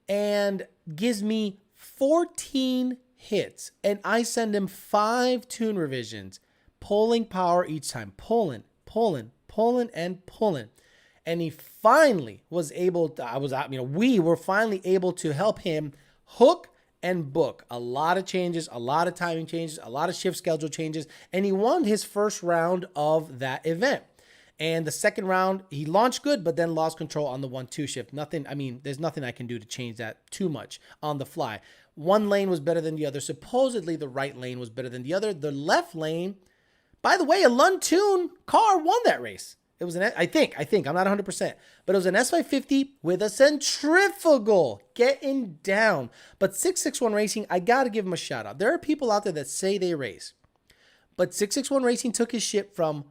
and gives me 14 hits. And I send him 5 tune revisions, pulling power each time, pulling, and pulling. And he finally was able to, we were finally able to help him hook and book a lot of changes, a lot of timing changes, a lot of shift schedule changes. And he won his first round of that event. And the second round, he launched good, but then lost control on the 1-2 shift. There's nothing I can do to change that too much on the fly. One lane was better than the other. Supposedly the right lane was better than the other. The left lane, by the way, a Lund-Tune car won that race. It was I think, I'm not 100%, but it was an S550 with a centrifugal getting down. But 661 Racing, I got to give him a shout out. There are people out there that say they race, but 661 Racing took his shit from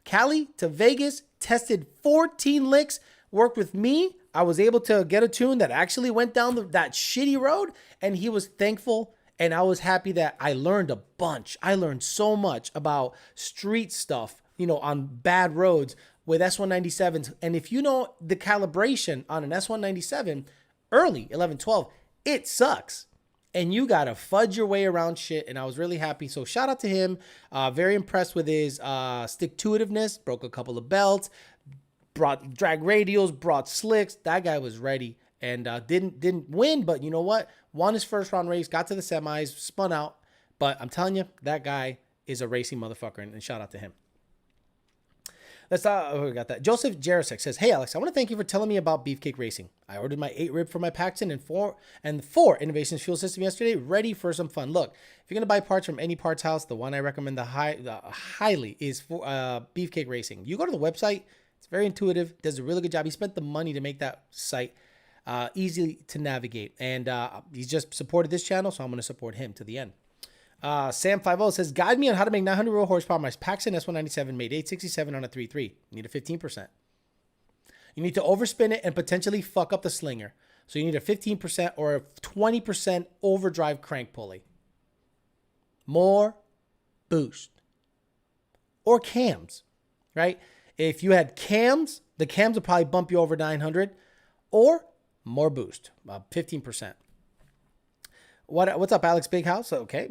Cali to Vegas, tested 14 licks, worked with me. I was able to get a tune that actually went down that shitty road, and he was thankful. And I was happy that I learned a bunch. I learned so much about street stuff, on bad roads with S197s. And if you know the calibration on an S197, early 11-12, it sucks. And you got to fudge your way around shit. And I was really happy. So shout out to him. Very impressed with his stick-to-itiveness. Broke a couple of belts. Brought drag radials. Brought slicks. That guy was ready. And didn't win. But you know what? Won his first round race. Got to the semis. Spun out. But I'm telling you, that guy is a racing motherfucker. And shout out to him. We got that. Joseph Jarosek says, hey, Alex, I want to thank you for telling me about Beefcake Racing. I ordered my 8 rib for my Paxton and 4 Innovations fuel system yesterday, ready for some fun. Look, if you're going to buy parts from any parts house, the one I recommend highly is for Beefcake Racing. You go to the website. It's very intuitive. Does a really good job. He spent the money to make that site easy to navigate. And he's just supported this channel, so I'm going to support him to the end. Sam50 says, guide me on how to make 900 raw horsepower. My Paxton S197 made 867 on a 3.3. You need a 15%. You need to overspin it and potentially fuck up the slinger. So you need a 15% or a 20% overdrive crank pulley. More boost. Or cams, right? If you had cams, the cams will probably bump you over 900 or more boost, 15%. What's up, Alex Big House? Okay.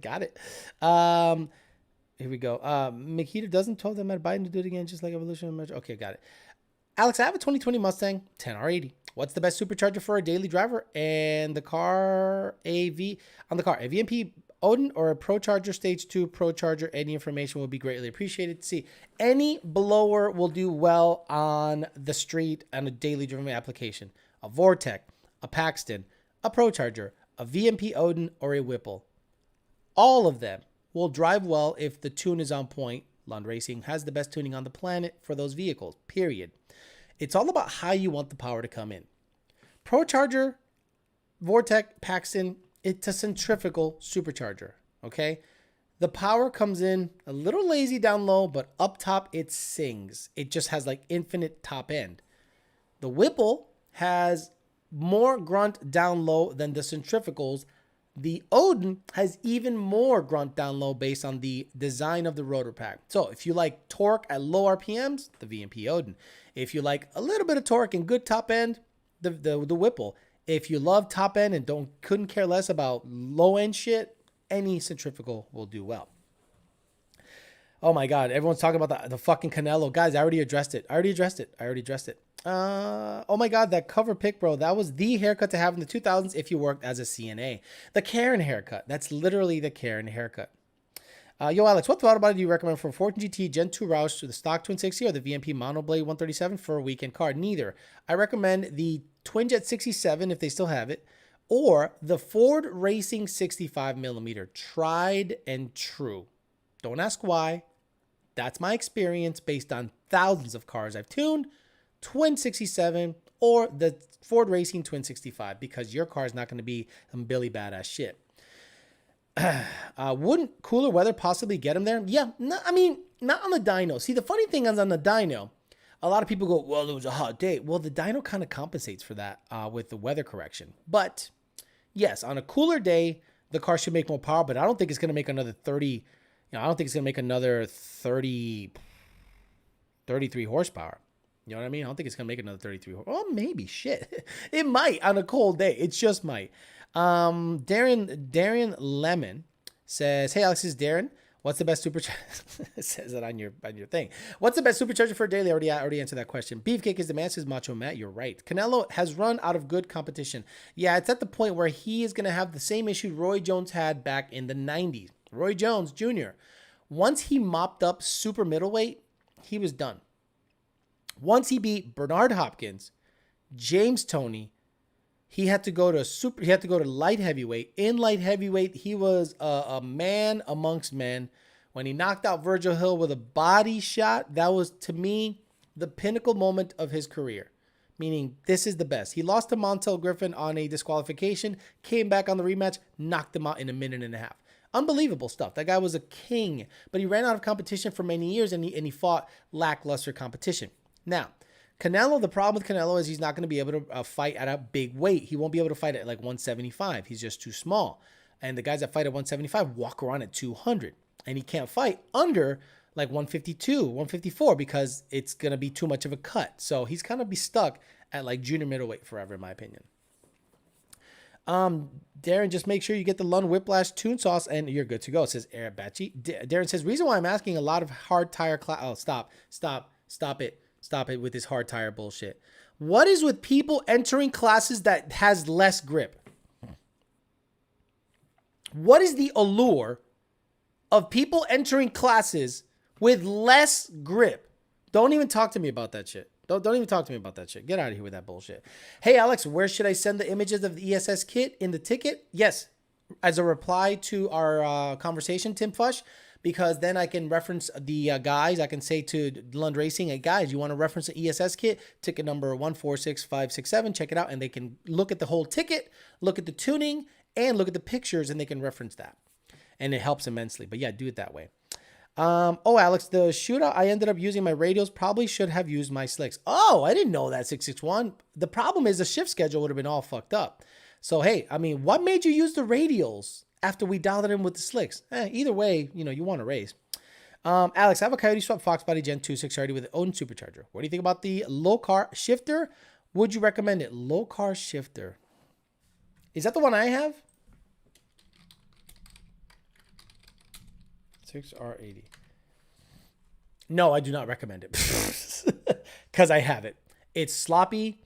Got it. Here we go. Makita doesn't tell them at Biden to do it again, just like Evolution. Okay, got it. Alex, I have a 2020 Mustang 10R80. What's the best supercharger for a daily driver and the car AV on the car? A VMP Odin or a ProCharger Stage 2 ProCharger? Any information will be greatly appreciated. See, any blower will do well on the street on a daily driven application. A Vortec, a Paxton, a ProCharger, a VMP Odin, or a Whipple. All of them will drive well if the tune is on point. Lund Racing has the best tuning on the planet for those vehicles, period. It's all about how you want the power to come in. ProCharger, Vortec, Paxton, it's a centrifugal supercharger, okay? The power comes in a little lazy down low, but up top it sings. It just has like infinite top end. The Whipple has more grunt down low than the centrifugals. The Odin has even more grunt down low based on the design of the rotor pack. So if you like torque at low RPMs, the VMP Odin. If you like a little bit of torque and good top end, the Whipple. If you love top end and couldn't care less about low end shit, any centrifugal will do well. Oh my God, everyone's talking about the fucking Canelo. Guys, I already addressed it. Oh my God, that cover pic, bro. That was the haircut to have in the 2000s if you worked as a CNA. The Karen haircut. That's literally the Karen haircut. Yo, Alex, what Autobot do you recommend for 14 GT Gen 2 Roush to the stock Twin 60 or the VMP Monoblade 137 for a weekend car? Neither. I recommend the Twinjet 67 if they still have it, or the Ford Racing 65mm. Tried and true. Don't ask why. That's my experience based on thousands of cars I've tuned. Twin 67 or the Ford Racing Twin 65, because your car is not going to be some Billy badass shit. Wouldn't cooler weather possibly get him there? Yeah, no, I mean, not on the dyno. See, the funny thing is on the dyno, a lot of people go, well, it was a hot day. Well, the dyno kind of compensates for that with the weather correction. But yes, on a cooler day, the car should make more power, but I don't think it's going to make another 30, I don't think it's going to make another 33 horsepower. You know what I mean? I don't think it's going to make another 33. Well, maybe. Shit. It might on a cold day. It just might. Darren Lemon says, hey, Alex, this is Darren. What's the best supercharger? It says that on your thing. What's the best supercharger for a daily? I already answered that question. Beefcake is the man, says Macho Matt. You're right. Canelo has run out of good competition. Yeah, it's at the point where he is going to have the same issue Roy Jones had back in the 90s. Roy Jones Jr. Once he mopped up super middleweight, he was done. Once he beat Bernard Hopkins, James Toney, he had to go to light heavyweight. In light heavyweight, he was a man amongst men. When he knocked out Virgil Hill with a body shot, that was, to me, the pinnacle moment of his career. Meaning, this is the best. He lost to Montel Griffin on a disqualification, came back on the rematch, knocked him out in a minute and a half. Unbelievable stuff. That guy was a king, but he ran out of competition for many years, and he fought lackluster competition. Now, Canelo, the problem with Canelo is he's not going to be able to fight at a big weight. He won't be able to fight at like 175. He's just too small. And the guys that fight at 175 walk around at 200. And he can't fight under like 152, 154 because it's going to be too much of a cut. So he's going to be stuck at like junior middleweight forever, in my opinion. Darren, just make sure you get the Lund Whiplash tune sauce and you're good to go, says Eric Batchy. Darren says, reason why I'm asking a lot of hard tire class. Oh, stop it. Stop it with this hard tire bullshit. What is with people entering classes that has less grip? What is the allure of people entering classes with less grip? Don't even talk to me about that shit. Don't even talk to me about that shit. Get out of here with that bullshit. Hey, Alex, where should I send the images of the ESS kit in the ticket? Yes, as a reply to our conversation, Tim Fush. Because then I can reference the guys. I can say to Lund Racing, hey, guys, you want to reference an ESS kit? Ticket number 146567. Check it out. And they can look at the whole ticket, look at the tuning, and look at the pictures, and they can reference that. And it helps immensely. But yeah, do it that way. Oh, Alex, the shootout, I ended up using my radios. Probably should have used my slicks. Oh, I didn't know that, 661. The problem is the shift schedule would have been all fucked up. So, hey, I mean, what made you use the radials after we dialed it in with the slicks? Either way, you want to race. Alex, I have a Coyote Swap Fox Body Gen 2 630 with its own supercharger. What do you think about the low car shifter? Would you recommend it? Low car shifter. Is that the one I have? 6R80. No, I do not recommend it. Because I have it. It's sloppy.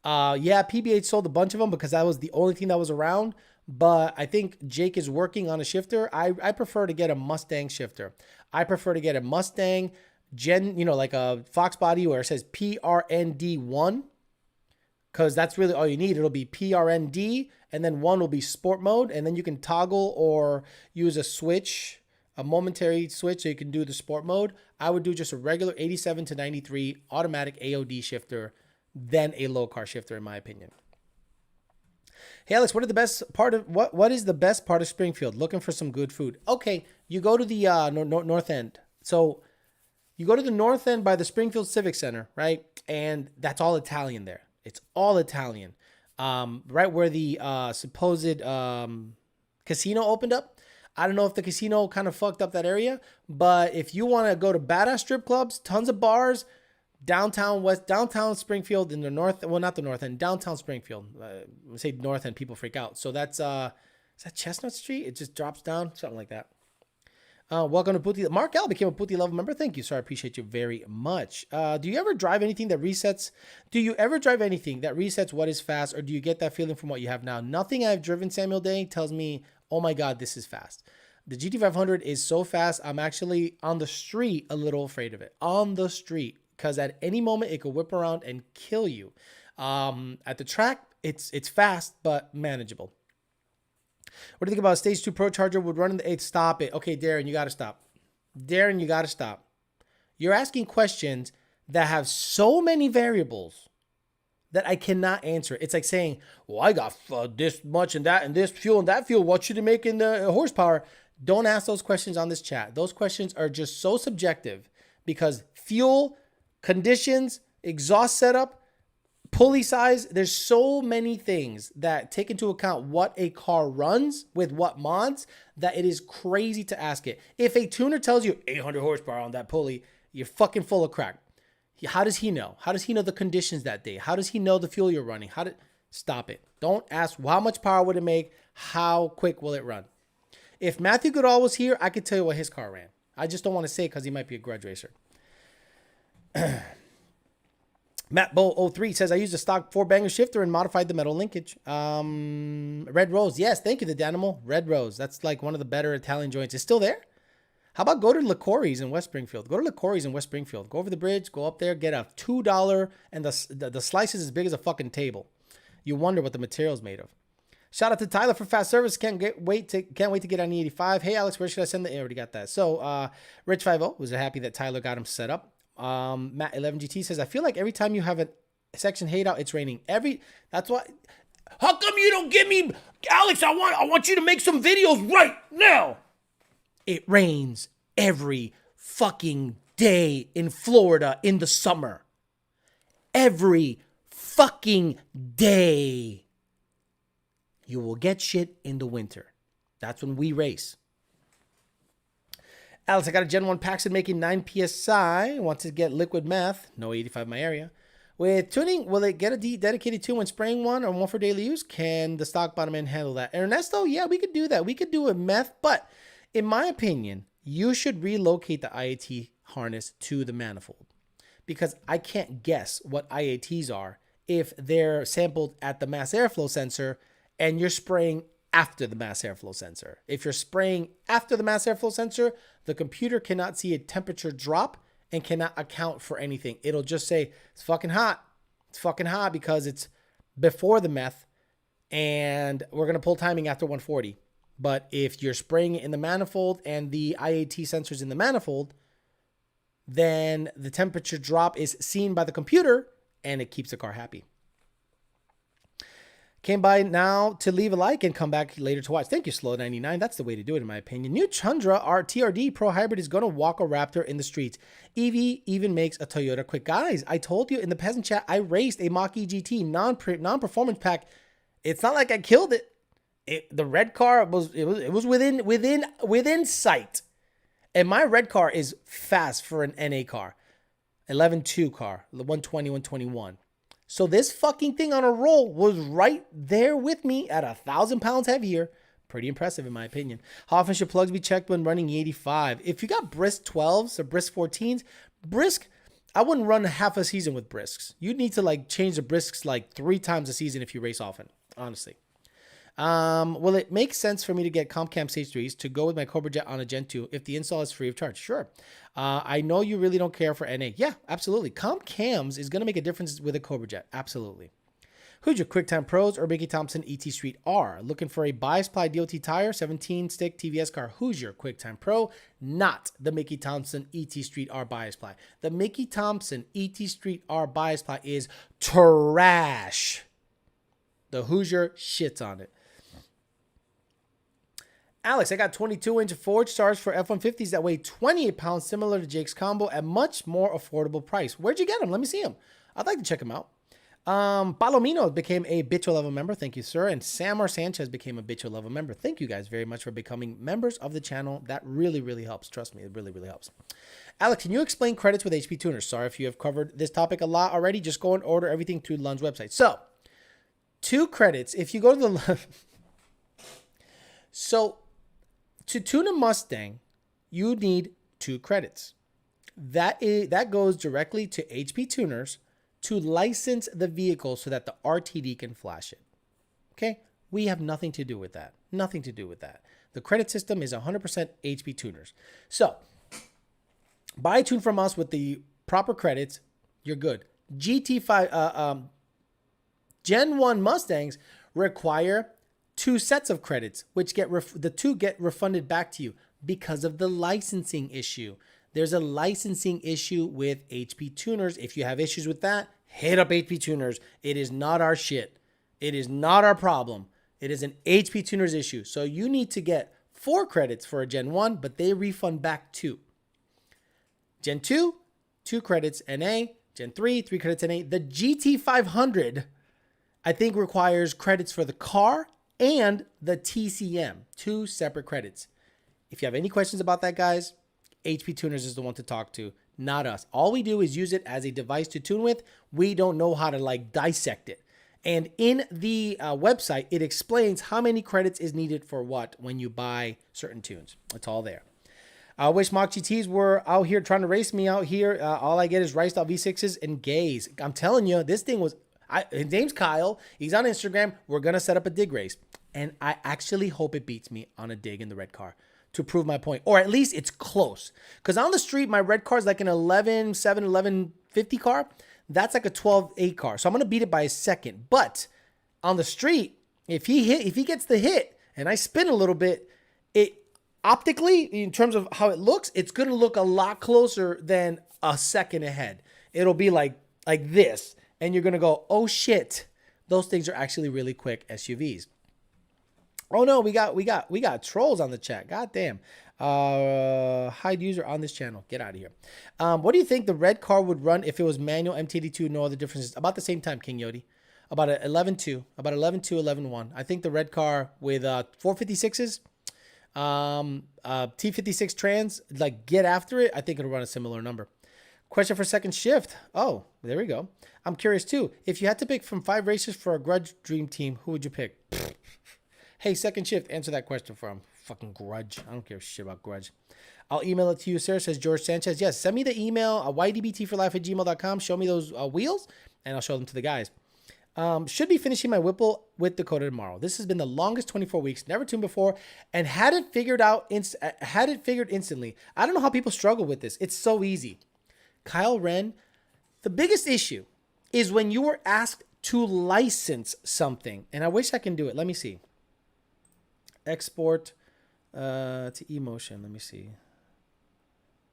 Yeah, PBH sold a bunch of them because that was the only thing that was around. But I think Jake is working on a shifter. I prefer to get a Mustang shifter. I prefer to get a Mustang like a Fox body where it says PRND1. Because that's really all you need. It'll be PRND, and then 1 will be sport mode, and then you can toggle or use a switch, a momentary switch, so you can do the sport mode. I would do just a regular 87 to 93 automatic AOD shifter, then a low car shifter, in my opinion. Hey Alex, what is the best part of Springfield? Looking for some good food. Okay, you go to the north end. So you go to the north end by the Springfield Civic Center, right? And that's all Italian there. It's all Italian. Right where the supposed casino opened up. I don't know if the casino kind of fucked up that area, but if you want to go to badass strip clubs, tons of bars, downtown Springfield in the north, well, not the north end, downtown Springfield. When I say north end, people freak out. So that's, is that Chestnut Street? It just drops down, something like that. Welcome to Putti. Mark L became a Putti Love member. Thank you, sir. I appreciate you very much. Do you ever drive anything that resets? What is fast, or do you get that feeling from what you have now? Nothing I've driven, Samuel Day, tells me, oh my God, this is fast. The GT500 is so fast. I'm actually on the street a little afraid of it. On the street, because at any moment it could whip around and kill you. At the track, it's fast but manageable. What do you think about Stage 2 Pro Charger would run in the 8th? Stop it. Okay, Darren, you got to stop. You're asking questions that have so many variables that I cannot answer. It's like saying, well, I got this much and that and this fuel and that fuel. What should it make in the horsepower? Don't ask those questions on this chat. Those questions are just so subjective because fuel, conditions, exhaust setup, pulley size, there's so many things that take into account what a car runs with what mods that it is crazy to ask it. If a tuner tells you 800 horsepower on that pulley, you're fucking full of crap. How does he know? How does he know the conditions that day? How does he know the fuel you're running? Stop it. Don't ask how much power would it make? How quick will it run? If Matthew Goodall was here, I could tell you what his car ran. I just don't want to say it because he might be a grudge racer. Matt Bow 03 says, I used a stock 4-banger shifter and modified the metal linkage. Red Rose. Yes, thank you, the Danimal. Red Rose. That's like one of the better Italian joints. It's still there? How about go to LaCorey's in West Springfield? Go over the bridge, go up there, get a $2, and the slice is as big as a fucking table. You wonder what the material's made of. Shout out to Tyler for fast service. Can't wait to get on E85. Hey, Alex, where should I send the... I already got that. So, Rich 50 was happy that Tyler got him set up. Matt 11GT says, I feel like every time you have a section hate out, it's raining. That's why. How come you don't give me, Alex? I want you to make some videos right now. It rains every fucking day in Florida in the summer. Every fucking day. You will get shit in the winter. That's when we race. Alex, I got a Gen 1 Paxton making 9 PSI. Wants to get liquid meth. No 85 in my area. With tuning, will it get a dedicated tune when spraying one or one for daily use? Can the stock bottom end handle that? Ernesto, yeah, we could do that. We could do a meth, but in my opinion, you should relocate the IAT harness to the manifold because I can't guess what IATs are if they're sampled at the mass airflow sensor and you're spraying after the mass airflow sensor. If you're spraying after the mass airflow sensor, the computer cannot see a temperature drop and cannot account for anything. It'll just say, it's fucking hot. It's fucking hot because it's before the meth and we're going to pull timing after 140. But if you're spraying it in the manifold and the IAT sensor's in the manifold, then the temperature drop is seen by the computer and it keeps the car happy. Came by now to leave a like and come back later to watch. Thank you, Slow99. That's the way to do it, in my opinion. New Tundra, our TRD Pro Hybrid, is going to walk a Raptor in the streets. EV even makes a Toyota quick. Guys, I told you in the peasant chat, I raced a Mach-E GT non-performance pack. It's not like I killed it. The red car was within sight. And my red car is fast for an NA car. 11.2 car, the 120, 121. So this fucking thing on a roll was right there with me at 1,000 pounds heavier. Pretty impressive in my opinion. How often should plugs be checked when running E85? If you got brisk 12s or brisk 14s, brisk, I wouldn't run half a season with brisks. You'd need to like change the brisks like 3 times a season if you race often, honestly. Will it make sense for me to get Comp Cam Stage 3s to go with my Cobra Jet on a Gen 2 if the install is free of charge? Sure. I know you really don't care for NA. Yeah, absolutely. Comp Cams is going to make a difference with a Cobra Jet. Absolutely. Who's your QuickTime Pros or Mickey Thompson ET Street R? Looking for a bias-ply DOT tire, 17-stick TVS car. Who's your QuickTime Pro? Not the Mickey Thompson ET Street R bias-ply. The Mickey Thompson ET Street R bias-ply is trash. The Hoosier shits on it. Alex, I got 22-inch Forge stars for F-150s that weigh 28 pounds, similar to Jake's combo, at much more affordable price. Where'd you get them? Let me see them. I'd like to check them out. Palomino became a Bitcho Level member. Thank you, sir. And Samar Sanchez became a Bitcho Level member. Thank you guys very much for becoming members of the channel. That really, really helps. Trust me, it really, really helps. Alex, can you explain credits with HP tuners? Sorry if you have covered this topic a lot already. Just go and order everything through Lun's website. So, 2 credits. If you go to the... So, to tune a Mustang, you need 2 credits. That goes directly to HP tuners to license the vehicle so that the RTD can flash it. Okay? We have nothing to do with that. Nothing to do with that. The credit system is 100% HP tuners. So, buy a tune from us with the proper credits, you're good. GT5 Gen 1 Mustangs require 2 sets of credits, which the 2 get refunded back to you because of the licensing issue. There's a licensing issue with HP tuners. If you have issues with that, hit up HP tuners. It is not our shit. It is not our problem. It is an HP tuners issue. So you need to get 4 credits for a Gen 1, but they refund back 2. Gen 2, 2 credits NA. Gen 3, 3 credits NA. The GT500, I think, requires credits for the car and the TCM. 2 separate credits. If you have any questions about that, guys, HP Tuners is the one to talk to, not us. All we do is use it as a device to tune with. We don't know how to like dissect it. And in the website, it explains how many credits is needed for what when you buy certain tunes. It's all there. I wish Mach GTs were out here trying to race me out here. All I get is riced out V6s and gays. I'm telling you, this thing was... his name's Kyle. He's on Instagram. We're going to set up a dig race. And I actually hope it beats me on a dig in the red car to prove my point. Or at least it's close. Because on the street, my red car is like an 11.7, 11.50 car. That's like a 12.8 car. So I'm going to beat it by a second. But on the street, if he gets the hit and I spin a little bit, it optically, in terms of how it looks, it's going to look a lot closer than a second ahead. It'll be like this. And you're going to go, oh shit, those things are actually really quick SUVs. Oh no, we got trolls on the chat. God damn. Hide user on this channel. Get out of here. What do you think the red car would run if it was manual MTD2? No other differences. About the same time, King Yodi. About 11.2. About 11.2, 11.1. I think the red car with 456s, T56 trans, like get after it, I think it'll run a similar number. Question for second shift. Oh, there we go. I'm curious too. If you had to pick from 5 racers for a Grudge Dream Team, who would you pick? Hey, second shift, answer that question for him. Fucking Grudge. I don't care shit about Grudge. I'll email it to you, sir, says George Sanchez. Yes, send me the email, ydbtforlife@gmail.com. Show me those wheels, and I'll show them to the guys. Should be finishing my Whipple with Dakota tomorrow. This has been the longest 24 weeks, never tuned before, and had it figured instantly. I don't know how people struggle with this. It's so easy. Kyle Wren, the biggest issue is when you were asked to license something, and I wish I can do it. Let me see. Export to eMotion. Let me see.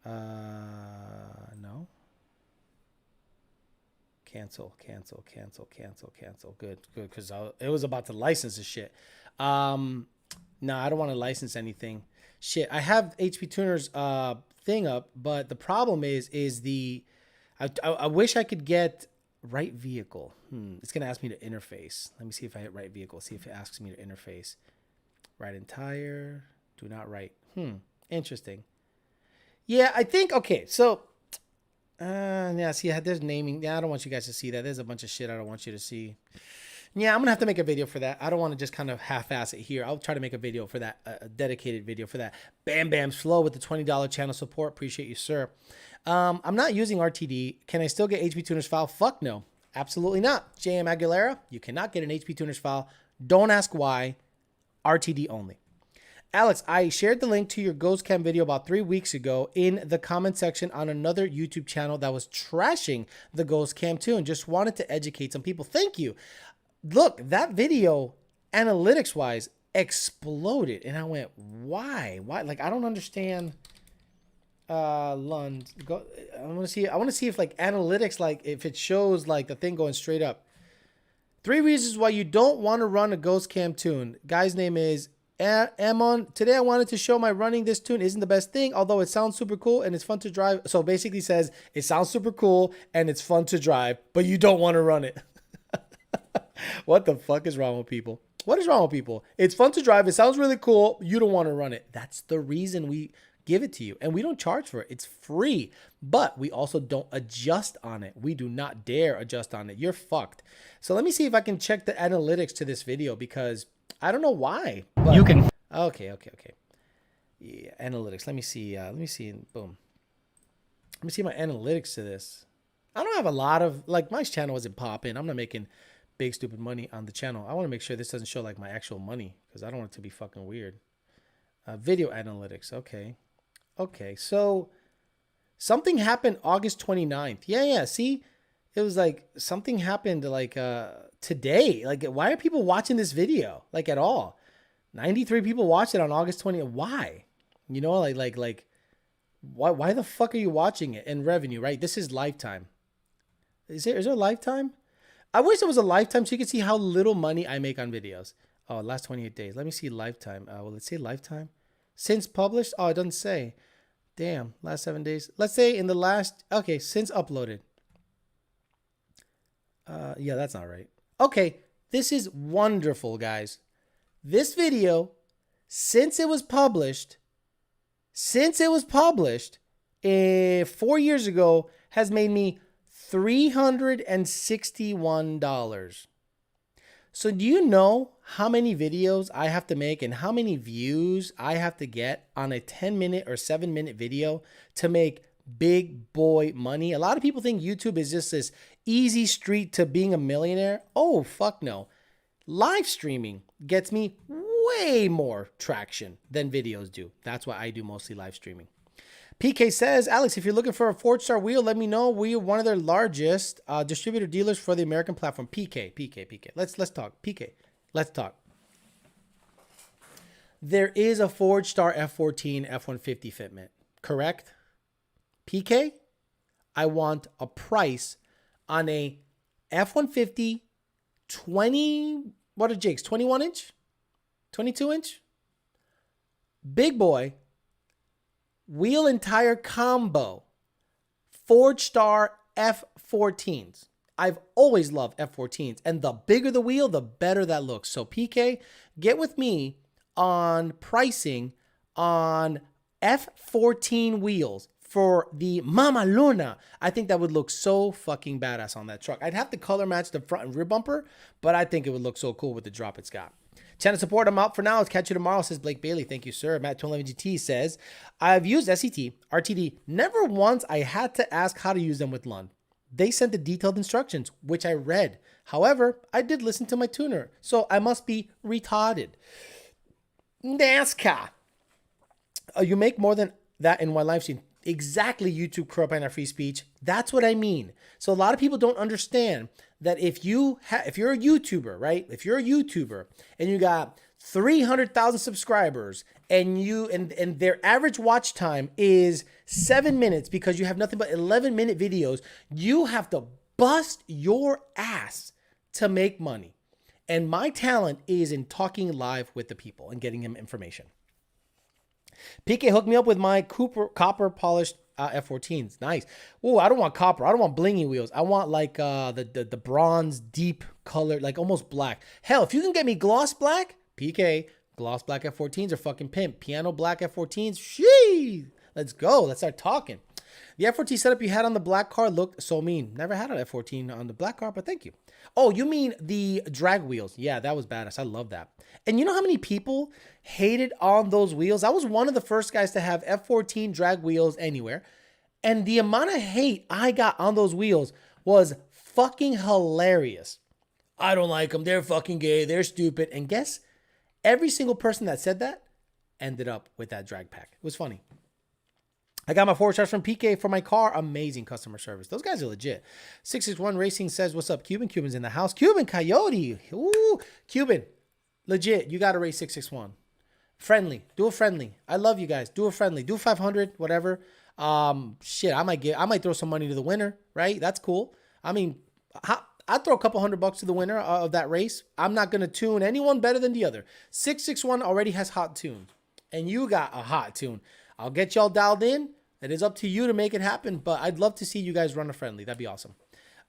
No. Cancel. Good. Because it was about to license this shit. No, I don't want to license anything. Shit, I have HP Tuners thing up, but the problem is I wish I could get right vehicle. It's gonna ask me to interface. Let me see if I hit right vehicle. See if it asks me to interface. Right entire. Do not write. Interesting. Yeah, I think okay. So, yeah. See, there's naming. Yeah, I don't want you guys to see that. There's a bunch of shit I don't want you to see. Yeah, I'm gonna have to make a video for that. I don't want to just kind of half-ass it here. I'll try to make a video for that, a dedicated video for that. Bam Bam's Flow with the $20 channel support. Appreciate you, sir. I'm not using RTD. Can I still get HP Tuners file? Fuck no. Absolutely not. JM Aguilera, you cannot get an HP Tuners file. Don't ask why. RTD only. Alex, I shared the link to your Ghost Cam video about 3 weeks ago in the comment section on another YouTube channel that was trashing the Ghost Cam too, and just wanted to educate some people. Thank you. Look, that video, analytics-wise, exploded, and I went, why? Why? Like, I don't understand. Lund, go. I want to see if like analytics, like if it shows like the thing going straight up. 3 reasons why you don't want to run a Ghost Cam tune. Guy's name is Amon. Today I wanted to show my running this tune isn't the best thing, although it sounds super cool and it's fun to drive. So basically says it sounds super cool and it's fun to drive, but you don't want to run it. What the fuck is wrong with people? What is wrong with people? It's fun to drive. It sounds really cool. You don't want to run it. That's the reason we give it to you. And we don't charge for it. It's free. But we also don't adjust on it. We do not dare adjust on it. You're fucked. So let me see if I can check the analytics to this video, because I don't know why. But You can. Okay. Yeah, analytics. Let me see. Boom. Let me see my analytics to this. I don't have a lot of, like, my channel isn't popping. I'm not making big stupid money on the channel. I want to make sure this doesn't show like my actual money, because I don't want it to be fucking weird. Video analytics. Okay. So something happened August 29th. Yeah. See, it was like something happened like today. Like, why are people watching this video like at all? 93 people watched it on August 20th. Why? You know, like why the fuck are you watching it? And revenue, right? This is lifetime. Is there a lifetime? I wish there was a lifetime so you could see how little money I make on videos. Oh, last 28 days. Let me see lifetime. Will it say lifetime? Since published? Oh, it doesn't say. Damn, last 7 days. Let's say in the last, okay, since uploaded. Yeah, that's not right. Okay, this is wonderful, guys. This video, since it was published 4 years ago, has made me $361. So do you know how many videos I have to make and how many views I have to get on a 10-minute or 7-minute video to make big boy money? A lot of people think YouTube is just this easy street to being a millionaire. Oh, fuck no. Live streaming gets me way more traction than videos do. That's why I do mostly live streaming. PK says, Alex, if you're looking for a Forge Star wheel, let me know. We are one of their largest distributor dealers for the American platform. PK. Let's talk. PK, let's talk. There is a Forge Star F14 F-150 fitment, correct? PK, I want a price on a F-150 20, what are jigs? 21 inch? 22 inch? Big boy. Wheel and tire combo, Forge Star F14s. I've always loved F14s, and the bigger the wheel, the better that looks. So PK, get with me on pricing on F14 wheels for the Mama Luna. I think that would look so fucking badass on that truck. I'd have to color match the front and rear bumper, but I think it would look so cool with the drop it's got. Channel support, I'm out for now. Let's catch you tomorrow, says Blake Bailey. Thank you, sir. Matt 211GT says, I've used SET, RTD. Never once I had to ask how to use them with Lund. They sent the detailed instructions, which I read. However, I did listen to my tuner, so I must be retarded. NASCAR. You make more than that in one live stream. Exactly, YouTube corrupt and free speech. That's what I mean. So a lot of people don't understand that if you're a YouTuber, right? If you're a YouTuber and you got 300,000 subscribers and their average watch time is 7 minutes because you have nothing but 11-minute videos, you have to bust your ass to make money. And my talent is in talking live with the people and getting them information. PK hooked me up with my copper polished F14s. Nice. Oh, I don't want copper. I don't want blingy wheels. I want like the bronze deep color, like almost black. Hell, if you can get me gloss black, PK, gloss black F14s are fucking pimp. Piano black F14s, shee. Let's go. Let's start talking. The F14 setup you had on the black car looked so mean. Never had an F14 on the black car, but thank you. Oh, you mean the drag wheels? Yeah, that was badass. I love that. And you know how many people hated on those wheels? I was one of the first guys to have F14 drag wheels anywhere. And the amount of hate I got on those wheels was fucking hilarious. I don't like them. They're fucking gay. They're stupid. And guess, every single person that said that ended up with that drag pack. It was funny. I got my forward charge from PK for my car. Amazing customer service. Those guys are legit. 661 Racing says, what's up, Cuban? Cuban's in the house. Cuban, Coyote. Ooh, Cuban. Legit. You got to race 661. Friendly. Do a friendly. I love you guys. Do a friendly. Do 500, whatever. Shit, I might throw some money to the winner, right? That's cool. I mean, I'd throw a couple $100 to the winner of that race. I'm not going to tune anyone better than the other. 661 already has hot tune, and you got a hot tune. I'll get y'all dialed in. It is up to you to make it happen, but I'd love to see you guys run a friendly. That'd be awesome.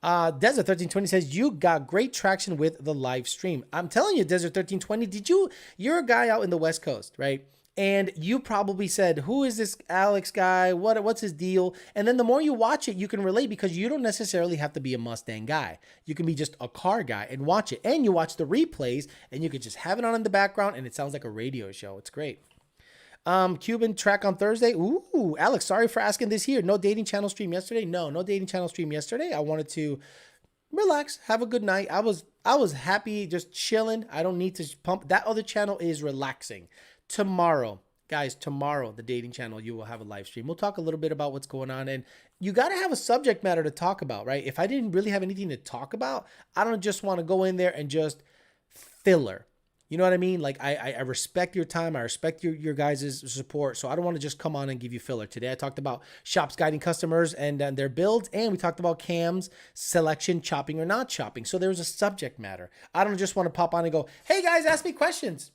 Desert 1320 says, you got great traction with the live stream. I'm telling you, Desert 1320, you're a guy out in the West Coast, right? And you probably said, who is this Alex guy? What's his deal? And then the more you watch it, you can relate because you don't necessarily have to be a Mustang guy. You can be just a car guy and watch it. And you watch the replays and you could just have it on in the background and it sounds like a radio show. It's great. Cuban track on Thursday. Ooh, Alex, sorry for asking this here. No dating channel stream yesterday? No dating channel stream yesterday. I wanted to relax, have a good night. I was happy just chilling. I don't need to pump. That other channel is relaxing. Tomorrow, guys, the dating channel, you will have a live stream. We'll talk a little bit about what's going on. And you got to have a subject matter to talk about, right? If I didn't really have anything to talk about, I don't just want to go in there and just filler. You know what I mean? Like, I respect your time. I respect your guys' support. So I don't want to just come on and give you filler. Today, I talked about shops guiding customers and their builds. And we talked about cams, selection, chopping or not chopping. So there's a subject matter. I don't just want to pop on and go, hey, guys, ask me questions.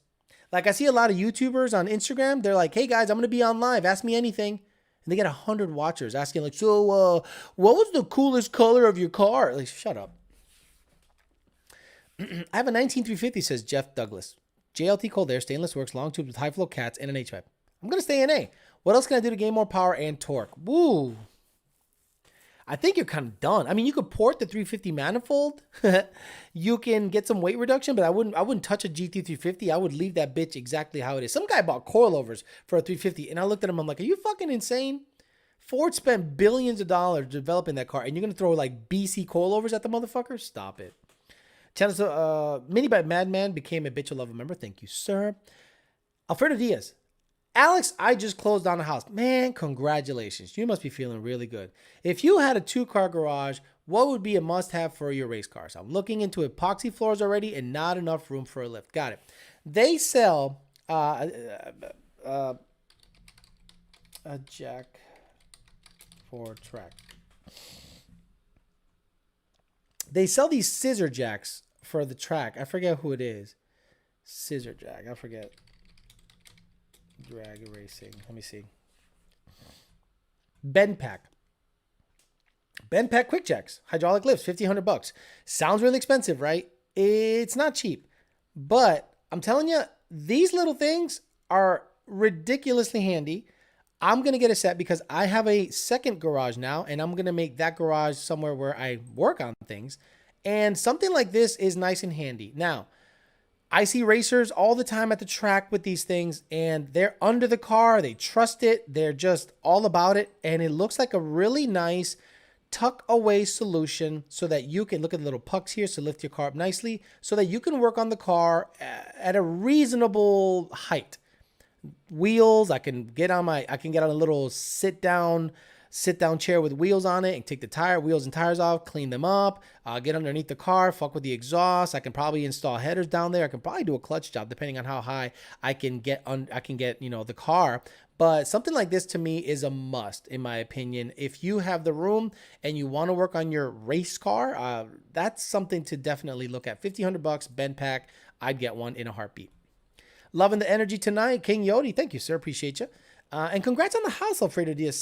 Like, I see a lot of YouTubers on Instagram. They're like, hey, guys, I'm going to be on live. Ask me anything. And they get 100 watchers asking, like, so what was the coolest color of your car? Like, shut up. I have a 19350, says Jeff Douglas. JLT Cold Air, stainless works, long tubes with high flow cats, and an H-pipe. I'm going to stay in A. What else can I do to gain more power and torque? Woo. I think you're kind of done. I mean, you could port the 350 manifold. You can get some weight reduction, but I wouldn't touch a GT350. I would leave that bitch exactly how it is. Some guy bought coilovers for a 350, and I looked at him. I'm like, are you fucking insane? Ford spent billions of dollars developing that car, and you're going to throw like BC coilovers at the motherfucker? Stop it. Mini by Madman became a bitch of love member. Thank you, sir. Alfredo Diaz. Alex, I just closed on a house. Man, congratulations. You must be feeling really good. If you had a 2-car garage, what would be a must-have for your race cars? I'm looking into epoxy floors already and not enough room for a lift. Got it. They sell a jack for track. They sell these scissor jacks for the track. I forget who it is. Scissor jack. I forget. Drag racing. Let me see. Bend pack quick jacks. Hydraulic lifts. $1,500. Sounds really expensive, right? It's not cheap. But I'm telling you, these little things are ridiculously handy. I'm going to get a set because I have a second garage now, and I'm going to make that garage somewhere where I work on things. And something like this is nice and handy. Now, I see racers all the time at the track with these things, and they're under the car. They trust it. They're just all about it. And it looks like a really nice tuck away solution so that you can look at the little pucks here to lift your car up nicely so that you can work on the car at a reasonable height. Wheels, I can get on a little sit down chair with wheels on it and take the wheels and tires off, clean them up, get underneath the car, fuck with the exhaust. I can probably install headers down there. I can probably do a clutch job depending on how high I can get the car. But something like this to me is a must, in my opinion. If you have the room and you want to work on your race car, that's something to definitely look at. $1,500, bend pack. I'd get one in a heartbeat. Loving the energy tonight. King Yodi, thank you, sir. Appreciate you. And congrats on the house, Alfredo Diaz.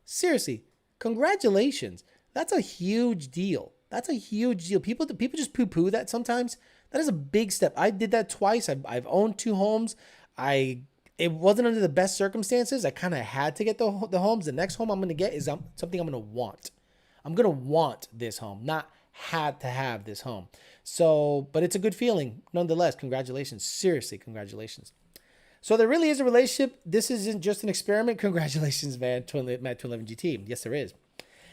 Seriously, congratulations. That's a huge deal. People just poo-poo that sometimes. That is a big step. I did that twice. I've owned 2 homes. I It wasn't under the best circumstances. I kind of had to get the homes. The next home I'm going to get is something I'm going to want. I'm going to want this home, not had to have this home. So, but it's a good feeling. Nonetheless, congratulations. Seriously, congratulations. So there really is a relationship. This isn't just an experiment. Congratulations, man. Matt 211 GT. Yes, there is.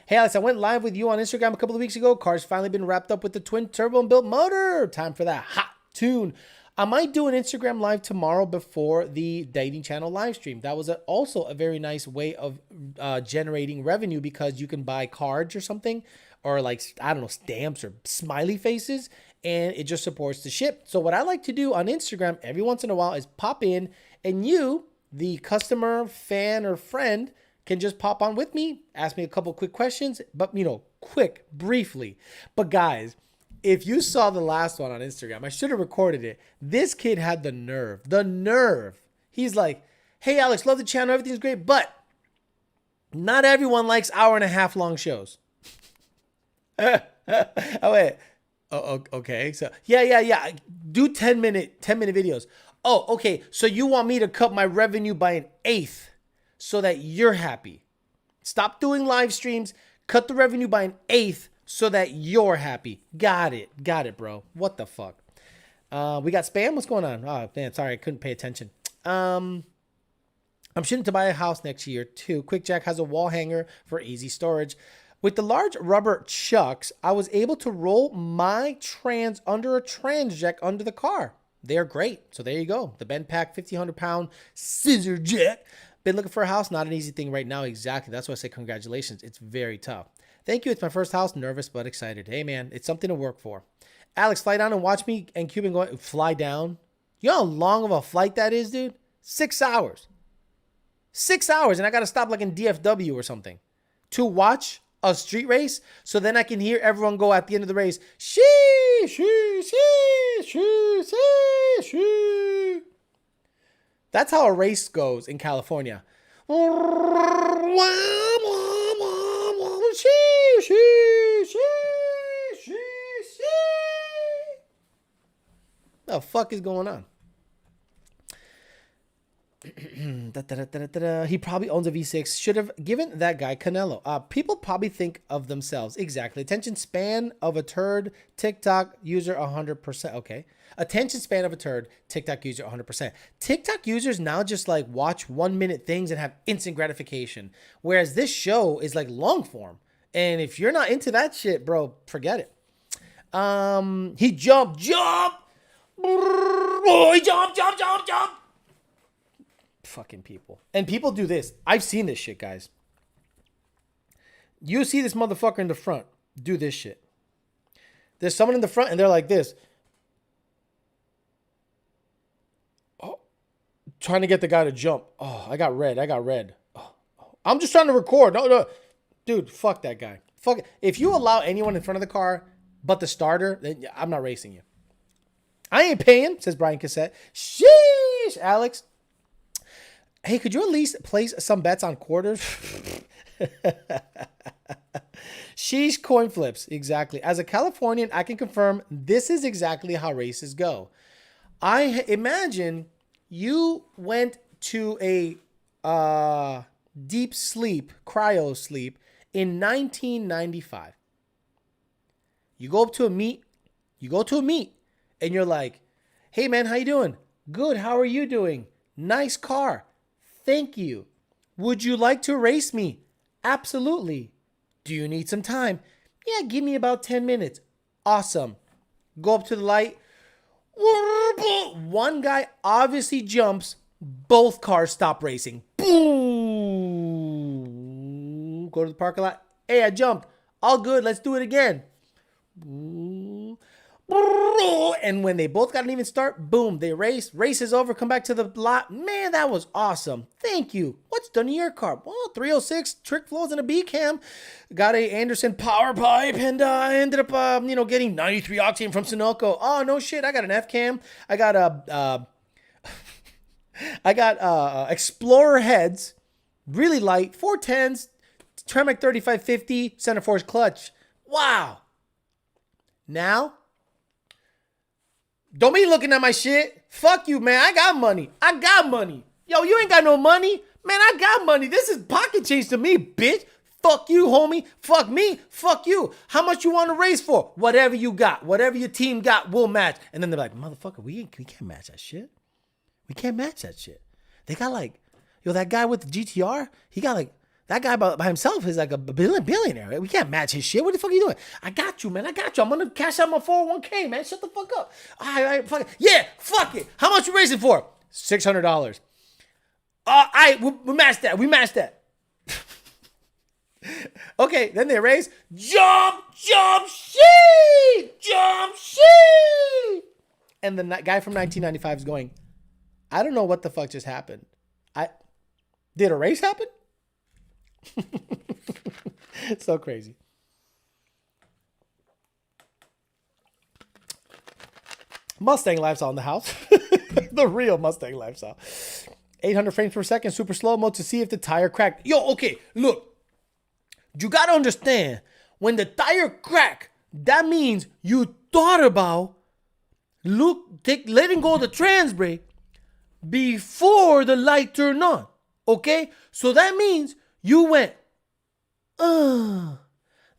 Hey, Alex, I went live with you on Instagram a couple of weeks ago. Car's finally been wrapped up with the twin turbo and built motor. Time for that hot tune. I might do an Instagram live tomorrow before the dating channel live stream. That was also a very nice way of generating revenue because you can buy cards or something, or like, I don't know, stamps or smiley faces, and it just supports the ship. So what I like to do on Instagram every once in a while is pop in, and you, the customer, fan, or friend, can just pop on with me, ask me a couple quick questions, but quick, briefly. But guys, if you saw the last one on Instagram, I should have recorded it. This kid had the nerve. He's like, hey, Alex, love the channel. Everything's great, but not everyone likes hour-and-a-half long shows. Oh, wait. Oh, okay. So, yeah. Do 10-minute videos. Oh, okay. So you want me to cut my revenue by an eighth so that you're happy. Stop doing live streams. Cut the revenue by an eighth so that you're happy. Got it, bro. What the fuck? We got spam? What's going on? Oh, man, sorry. I couldn't pay attention. I'm shooting to buy a house next year, too. Quick Jack has a wall hanger for easy storage. With the large rubber chucks, I was able to roll my trans under a trans jack under the car. They're great. So there you go. The Ben Pack 1,500-pound scissor jack. Been looking for a house. Not an easy thing right now. Exactly. That's why I say congratulations. It's very tough. Thank you. It's my first house. Nervous but excited. Hey, man, it's something to work for. Alex, fly down and watch me and Cuban going. Fly down? You know how long of a flight that is, dude? 6 hours. 6 hours, and I got to stop like in DFW or something to watch a street race, so then I can hear everyone go at the end of the race, shee, shee, shee, shee, shee, shee. That's how a race goes in California. The fuck is going on? He probably owns a V6. Should have given that guy Canelo. People probably think of themselves. Exactly. Attention span of a turd. TikTok user 100%. Okay. Attention span of a turd. TikTok user 100%. TikTok users now just like watch 1 minute things and have instant gratification. Whereas this show is like long form. And if you're not into that shit, bro, forget it. He jumped. Oh, he jumped. Fucking people. And people do this. I've seen this shit, guys. You see this motherfucker in the front do this shit. There's someone in the front and they're like this. Oh, trying to get the guy to jump. Oh, I got red. Oh, I'm just trying to record. No. Dude, fuck that guy. Fuck it. If you allow anyone in front of the car but the starter, then I'm not racing you. I ain't paying, says Brian Cassette. Sheesh, Alex. Hey, could you at least place some bets on quarters? Sheesh, coin flips. Exactly. As a Californian, I can confirm this is exactly how races go. I imagine you went to a deep sleep, cryo sleep in 1995. You go to a meet, and you're like, hey, man, how you doing? Good. How are you doing? Nice car. Thank you. Would you like to race me? Absolutely. Do you need some time? Yeah, give me about 10 minutes. Awesome. Go up to the light. One guy obviously jumps. Both cars stop racing. Boom. Go to the parking lot. Hey, I jumped. All good. Let's do it again. And when they both got an even start, boom, they race. Race is over. Come back to the lot. Man, that was awesome. Thank you. What's done to your car? Well, 306 trick flows and a B cam. Got a Anderson power pipe, and I ended up, getting 93 octane from Sunoco. Oh no shit! I got an F cam. I got Explorer heads, really light, 410s, Tremec 3550, center force clutch. Wow. Now. Don't be looking at my shit. Fuck you, man. I got money. Yo, you ain't got no money. Man, I got money. This is pocket change to me, bitch. Fuck you, homie. Fuck me. Fuck you. How much you want to raise for? Whatever you got. Whatever your team got, we'll match. And then they're like, motherfucker, we can't match that shit. We can't match that shit. They got like, yo, that guy with the GTR, he got like, that guy by himself is like a billionaire. We can't match his shit. What the fuck are you doing? I got you, man. I got you. I'm going to cash out my 401k, man. Shut the fuck up. All right, fuck it. Yeah, fuck it. How much you raising for? $600. All right, we matched that. We matched that. Okay, then they raise. Jump sheet. And the guy from 1995 is going, I don't know what the fuck just happened. Did a race happen? So crazy. Mustang lifestyle in the house. The real Mustang lifestyle. 800 frames per second, super slow-mo to see if the tire cracked. Yo, okay, look. You gotta understand, when the tire crack, that means you thought about letting go of the trans brake before the light turned on. Okay? So that means you went,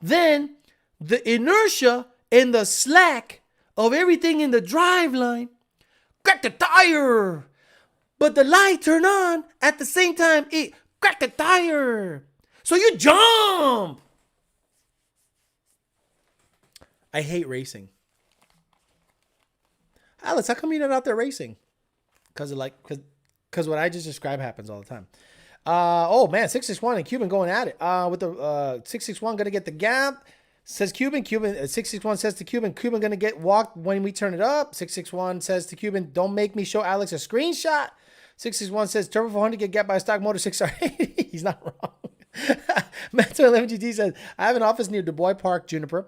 Then the inertia and the slack of everything in the drive line cracked the tire. But the light turned on at the same time it cracked the tire. So you jump. I hate racing. Alex, how come you're not out there racing? Because what I just described happens all the time. Oh man, 661 and Cuban going at it. With the 661 gonna get the gap. Says Cuban. 661 says to Cuban gonna get walked when we turn it up. 661 says to Cuban, don't make me show Alex a screenshot. 661 says Turbo 400 get gapped by a stock motor 6R80. He's not wrong. Mentor 11 GT says, I have an office near Du Bois Park, Juniper.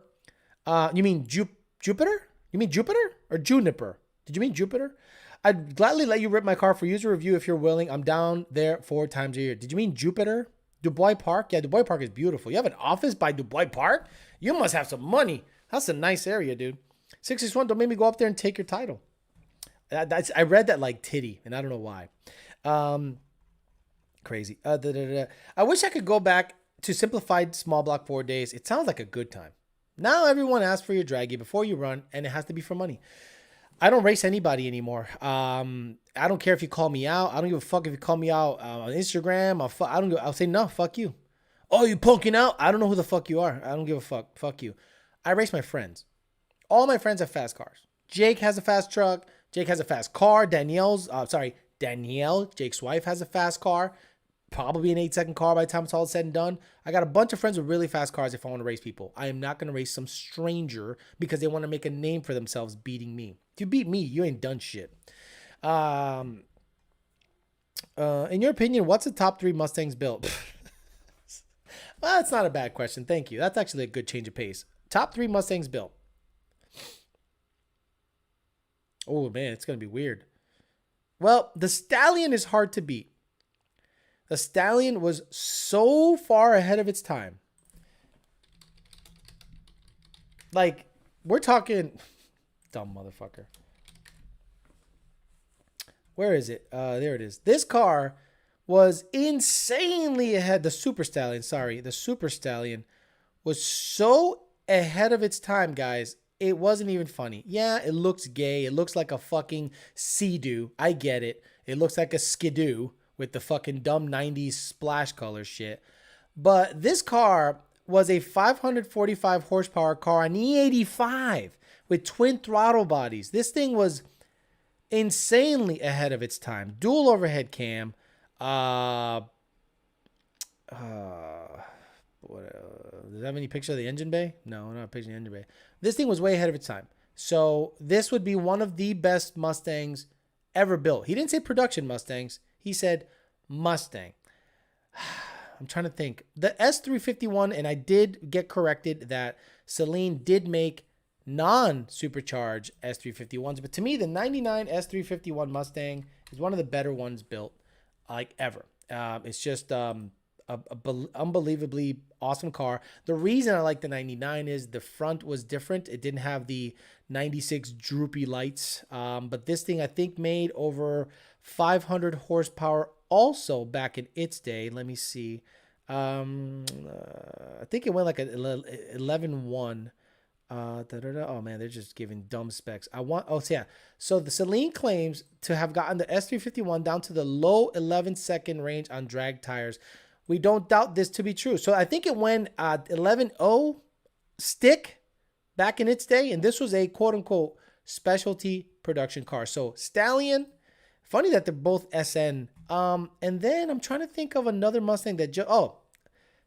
You mean Jupiter? You mean Jupiter or Juniper? Did you mean Jupiter? I'd gladly let you rip my car for user review if you're willing. I'm down there 4 times a year. Did you mean Jupiter? Du Bois Park? Yeah, Du Bois Park is beautiful. You have an office by Du Bois Park? You must have some money. That's a nice area, dude. 661, don't make me go up there and take your title. I read that like titty, and I don't know why. Crazy. I wish I could go back to simplified small block 4 days. It sounds like a good time. Now everyone asks for your draggy before you run, and it has to be for money. I don't race anybody anymore. I don't care if you call me out. I don't give a fuck if you call me out on Instagram. I'll say no. Fuck you. Oh, you punking out? I don't know who the fuck you are. I don't give a fuck. Fuck you. I race my friends. All my friends have fast cars. Jake has a fast truck. Jake has a fast car. Danielle, Jake's wife, has a fast car. Probably an 8-second car by the time it's all said and done. I got a bunch of friends with really fast cars if I want to race people. I am not going to race some stranger because they want to make a name for themselves beating me. If you beat me, you ain't done shit. In your opinion, what's the top 3 Mustangs built? Well, that's not a bad question. Thank you. That's actually a good change of pace. Top 3 Mustangs built. Oh, man, it's going to be weird. Well, the Stallion is hard to beat. The Stallion was so far ahead of its time. Like, we're talking... Dumb motherfucker. Where is it? There it is. This car was insanely ahead. The Super Stallion was so ahead of its time, guys. It wasn't even funny. Yeah, it looks gay. It looks like a fucking Sea-Doo. I get it. It looks like a Skidoo with the fucking dumb 90s splash color shit. But this car was a 545 horsepower car on E85 with twin throttle bodies. This thing was insanely ahead of its time. Dual overhead cam. Does it have any picture of the engine bay? No, not a picture of the engine bay. This thing was way ahead of its time. So this would be one of the best Mustangs ever built. He didn't say production Mustangs. He said Mustang. I'm trying to think. The S351, and I did get corrected that Celine did make non-supercharged S351s, but to me, the 99 S351 Mustang is one of the better ones built, like, ever. It's just unbelievably awesome car. The reason I like the 99 is the front was different. It didn't have the 96 droopy lights, but this thing I think made over 500 horsepower also back in its day. Let me see. I think it went like an 11.1. Oh man, they're just giving dumb specs. So the Celine claims to have gotten the S351 down to the low 11-second range on drag tires. We don't doubt this to be true. So I think it went 11.0 stick back in its day, and this was a quote-unquote specialty production car. So Stallion, funny that they're both SN. And then I'm trying to think of another Mustang that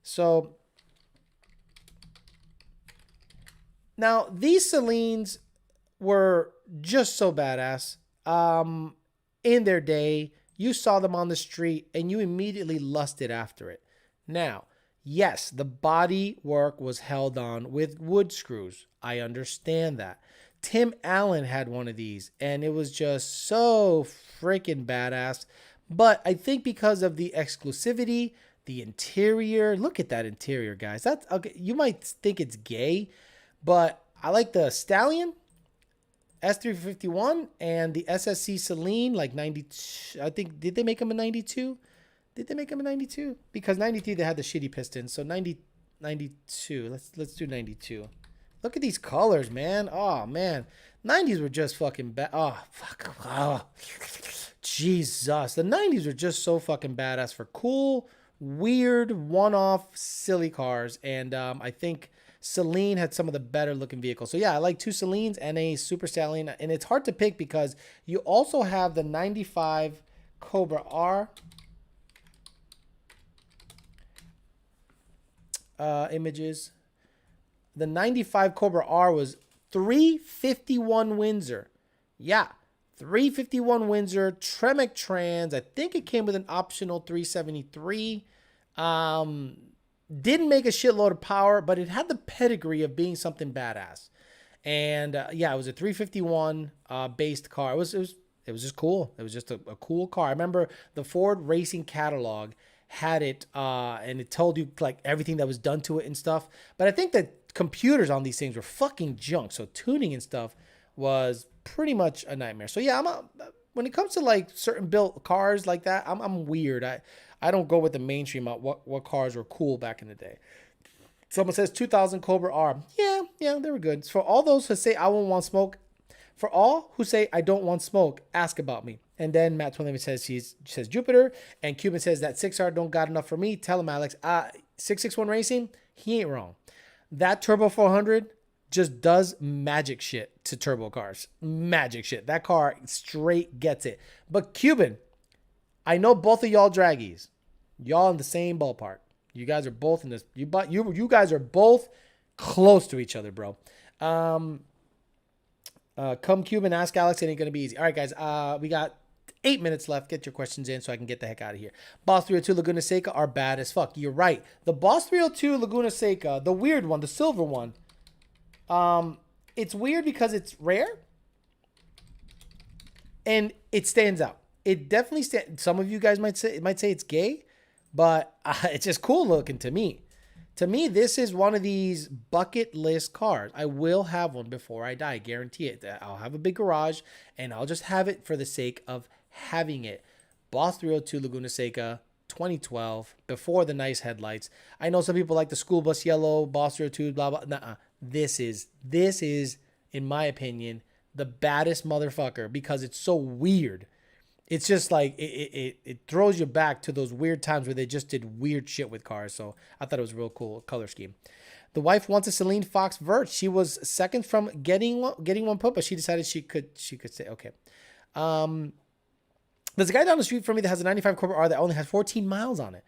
so now these Celines were just so badass. In their day, you saw them on the street and you immediately lusted after it. Now, yes, the body work was held on with wood screws. I understand that. Tim Allen had one of these and it was just so freaking badass. But I think because of the exclusivity, the interior, look at that interior, guys. That's okay. You might think it's gay, but I like the Stallion S351 and the SSC Celine, like 92. I think, did they make them in 92? Did they make them in 92? Because 93 they had the shitty pistons. So 92. Let's do 92. Look at these colors, man. Oh man, 90s were just fucking bad. Oh fuck. Oh, Jesus. The 90s were just so fucking badass for cool, weird, one-off, silly cars. And I think Celine had some of the better looking vehicles. So yeah, I like two Celines and a Super Stallion. And it's hard to pick because you also have the 95 Cobra R. Images. The 95 Cobra R was 351 Windsor. Yeah, 351 Windsor, Tremec Trans. I think it came with an optional 373. Didn't make a shitload of power, but it had the pedigree of being something badass. And yeah, it was a 351 based car. It was just cool. It was just a cool car. I remember the Ford Racing catalog had it, and it told you like everything that was done to it and stuff. But I think that computers on these things were fucking junk. So tuning and stuff was pretty much a nightmare. So yeah, when it comes to like certain built cars like that, I'm weird. I don't go with the mainstream about what cars were cool back in the day. Someone says 2000 Cobra R. Yeah, they were good. For all those who say I won't want smoke, for all who say I don't want smoke, ask about me. And then Matt 27 says he says Jupiter, and Cuban says that 6R don't got enough for me. Tell him, Alex. 661 Racing, he ain't wrong. That Turbo 400 just does magic shit to turbo cars. Magic shit. That car straight gets it. But Cuban, I know both of y'all draggies. Y'all in the same ballpark. You guys are both in this. You guys are both close to each other, bro. Come Cuban, ask Alex. It ain't gonna be easy. All right, guys. We got 8 minutes left. Get your questions in so I can get the heck out of here. Boss 302 Laguna Seca are bad as fuck. You're right. The Boss 302 Laguna Seca, the weird one, the silver one. It's weird because it's rare and it stands out. It definitely stands. Some of you guys might say it's gay, but it's just cool looking to me. To me, this is one of these bucket list cars. I will have one before I die. Guarantee it. I'll have a big garage and I'll just have it for the sake of having it. Boss 302 Laguna Seca 2012, before the nice headlights. I know some people like the school bus yellow, Boss 302, blah, blah. Nuh-uh. This is, in my opinion, the baddest motherfucker because it's so weird. It's just like, it throws you back to those weird times where they just did weird shit with cars. So I thought it was a real cool color scheme. The wife wants a Celine Fox Vert. She was second from getting one put, but she decided she could say, okay. There's a guy down the street from me that has a 95 Cobra R that only has 14 miles on it.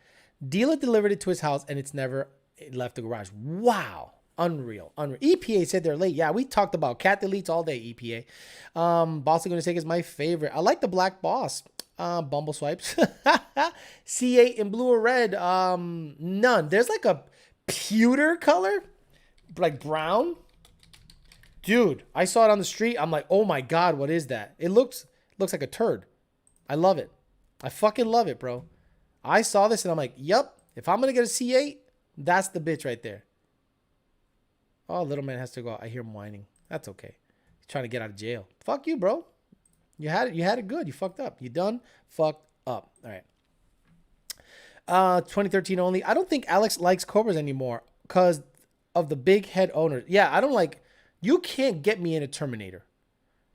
Dealer delivered it to his house and it's never left the garage. Wow. Unreal. EPA said they're late. Yeah, we talked about cat deletes all day, EPA. Boss Laguna Seca is my favorite. I like the black Boss. Bumble swipes. C8 in blue or red. None. There's like a pewter color, like brown. Dude, I saw it on the street. I'm like, oh my God, what is that? It looks like a turd. I love it. I fucking love it, bro. I saw this and I'm like, yep, if I'm going to get a C8, that's the bitch right there. Oh, little man has to go out. I hear him whining. That's okay. He's trying to get out of jail. Fuck you, bro. You had it good. You fucked up. You done fucked up. All right. 2013 only. I don't think Alex likes Cobras anymore because of the big head owners. Yeah, I don't like. You can't get me in a Terminator.